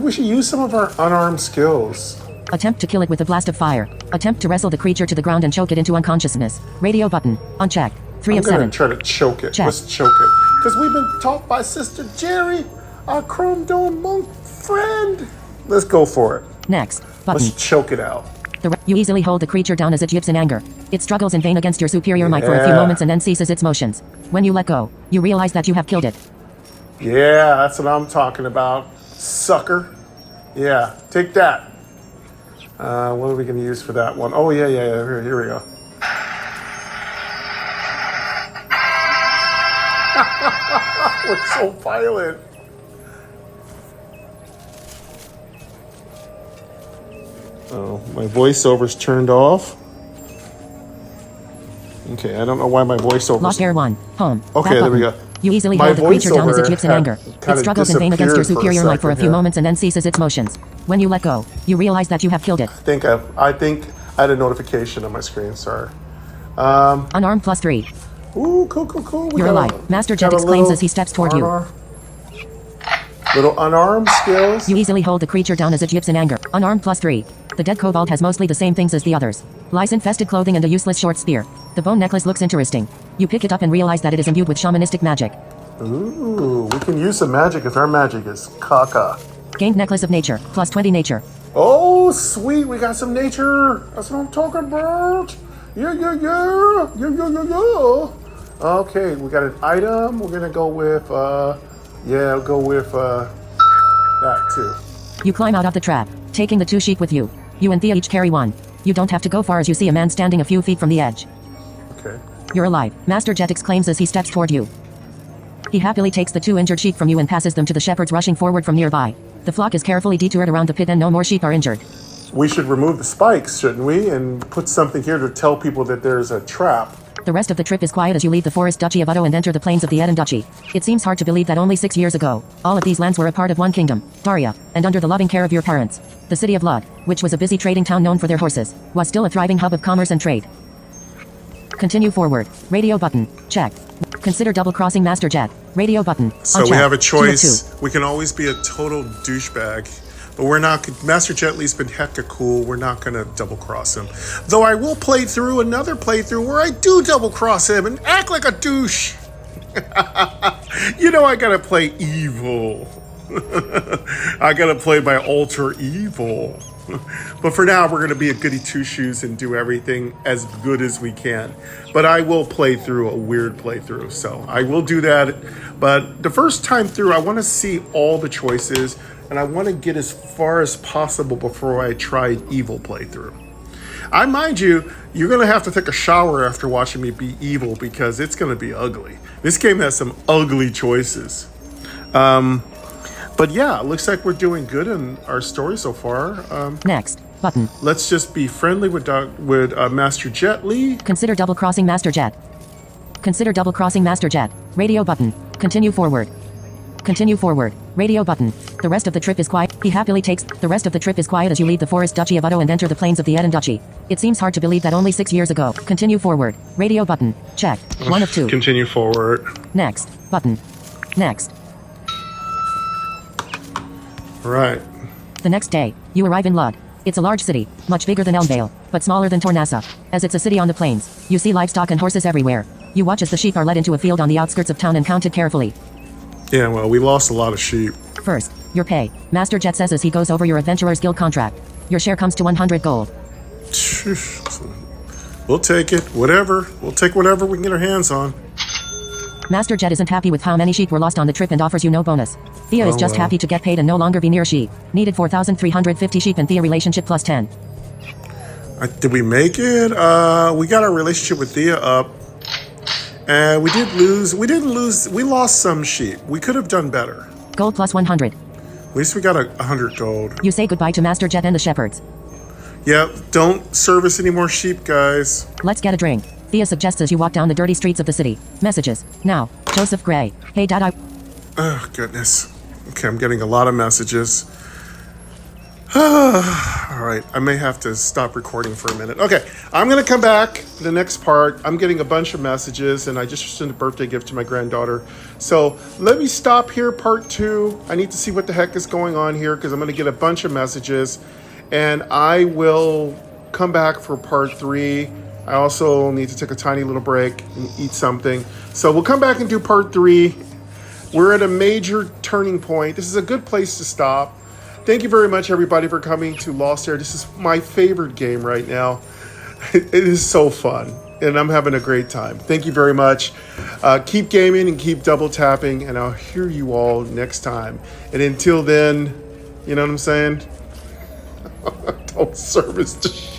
We should use some of our unarmed skills. Attempt to kill it with a blast of fire. Attempt to wrestle the creature to the ground and choke it into unconsciousness. Radio button. Unchecked. 3 of 7. I'm gonna try to choke it. Check. Let's choke it. Because we've been taught by Sister Jerry, our Chrome Dome monk friend. Let's go for it. Next. Button. Let's choke it out. You easily hold the creature down as it yips in anger. It struggles in vain against your superior might for a few moments and then ceases its motions. When you let go, you realize that you have killed it. Yeah, that's what I'm talking about, sucker. Yeah, take that. What are we going to use for that one? Oh, yeah. Here we go. We're so violent. Oh, my voiceover's turned off. Okay, I don't know why my voiceover's... Lost Air 1. Home. Okay, Back there we button. go. You easily My hold the creature down as it voiceover yips in had anger. kinda It struggles in vain against your disappeared for a superior might for a second few here. moments and then ceases its motions. When you let go, you realize that you have killed it. I think I had a notification on my screen, sorry. Unarmed plus 3. Ooh, cool. You're alive. Master Jet exclaims as he steps toward you. Little unarmed skills. You easily hold the creature down as it yips in anger. Unarmed plus 3. The dead kobold has mostly the same things as the others. Lice-infested clothing and a useless short spear. The bone necklace looks interesting. You pick it up and realize that it is imbued with shamanistic magic. Ooh, we can use some magic if our magic is caca. Gained necklace of nature, plus 20 nature. Oh, sweet, we got some nature. That's what I'm talking about. Yeah. Okay, we got an item. We're gonna go with, that too. You climb out of the trap, taking the 2 sheep with you. You and Thea each carry 1. You don't have to go far as you see a man standing a few feet from the edge. Okay. You're alive, Master Jet exclaims as he steps toward you. He happily takes the 2 injured sheep from you and passes them to the shepherds rushing forward from nearby. The flock is carefully detoured around the pit and no more sheep are injured. We should remove the spikes, shouldn't we? And put something here to tell people that there's a trap. The rest of the trip is quiet as you leave the forest duchy of Utto and enter the plains of the Eden Duchy. It seems hard to believe that only 6 years ago, all of these lands were a part of one kingdom, Daria, and under the loving care of your parents. The city of Lud, which was a busy trading town known for their horses, was still a thriving hub of commerce and trade. Continue forward. Radio button. Check. Consider double-crossing Master Jet. Radio button. So we Uncheck. have a 2 of 2. choice. We can always be a total douchebag. But we're not, Master Jetly's been hecka cool. We're not going to double cross him. Though I will play through another playthrough where I do double cross him and act like a douche. You know, I got to play evil. I got to play my alter evil. But for now, we're going to be a goody two-shoes and do everything as good as we can. But I will play through a weird playthrough. So I will do that. But the first time through, I want to see all the choices. And I want to get as far as possible before I try evil playthrough. I mind you, you're going to have to take a shower after watching me be evil because it's going to be ugly. This game has some ugly choices. But yeah, it looks like we're doing good in our story so far. Next. Button. Let's just be friendly with Master Jetly. Consider double-crossing Master Jet. Consider double-crossing Master Jet. Radio button. Continue forward. Continue forward. Radio button. The rest of the trip is quiet. He happily takes. The rest of the trip is quiet as you leave the forest duchy of Utto and enter the plains of the Eden Duchy. It seems hard to believe that only 6 years ago. Continue forward. Radio button. Check. 1 of 2. Continue forward. Next. Button. Next. Right. The next day, you arrive in Lud. It's a large city, much bigger than Elmvale, but smaller than Tornassa. As it's a city on the plains, you see livestock and horses everywhere. You watch as the sheep are led into a field on the outskirts of town and counted carefully. Yeah, well, we lost a lot of sheep. First, your pay. Master Jet says as he goes over your Adventurers Guild contract. Your share comes to 100 gold. We'll take it. Whatever. We'll take whatever we can get our hands on. Master Jet isn't happy with how many sheep were lost on the trip and offers you no bonus. Thea is just happy to get paid and no longer be near sheep. Needed 4,350 sheep and Thea relationship plus 10. Did we make it? We got our relationship with Thea up. And we lost some sheep. We could have done better. Gold plus 100. At least we got 100 gold. You say goodbye to Master Jet and the shepherds. Yeah, don't service any more sheep, guys. Let's get a drink. Thea suggests as you walk down the dirty streets of the city. Messages. Now, Joseph Gray. Hey Dad, Oh, goodness. Okay, I'm getting a lot of messages. All right, I may have to stop recording for a minute. Okay, I'm going to come back the next part. I'm getting a bunch of messages, and I just sent a birthday gift to my granddaughter. So let me stop here, part 2. I need to see what the heck is going on here, because I'm going to get a bunch of messages, and I will come back for part 3. I also need to take a tiny little break and eat something. So we'll come back and do part 3. We're at a major turning point. This is a good place to stop. Thank you very much, everybody, for coming to Lost Heir. This is my favorite game right now. It is so fun, and I'm having a great time. Thank you very much. Keep gaming and keep double tapping, and I'll hear you all next time. And until then, you know what I'm saying? Don't service the sheep.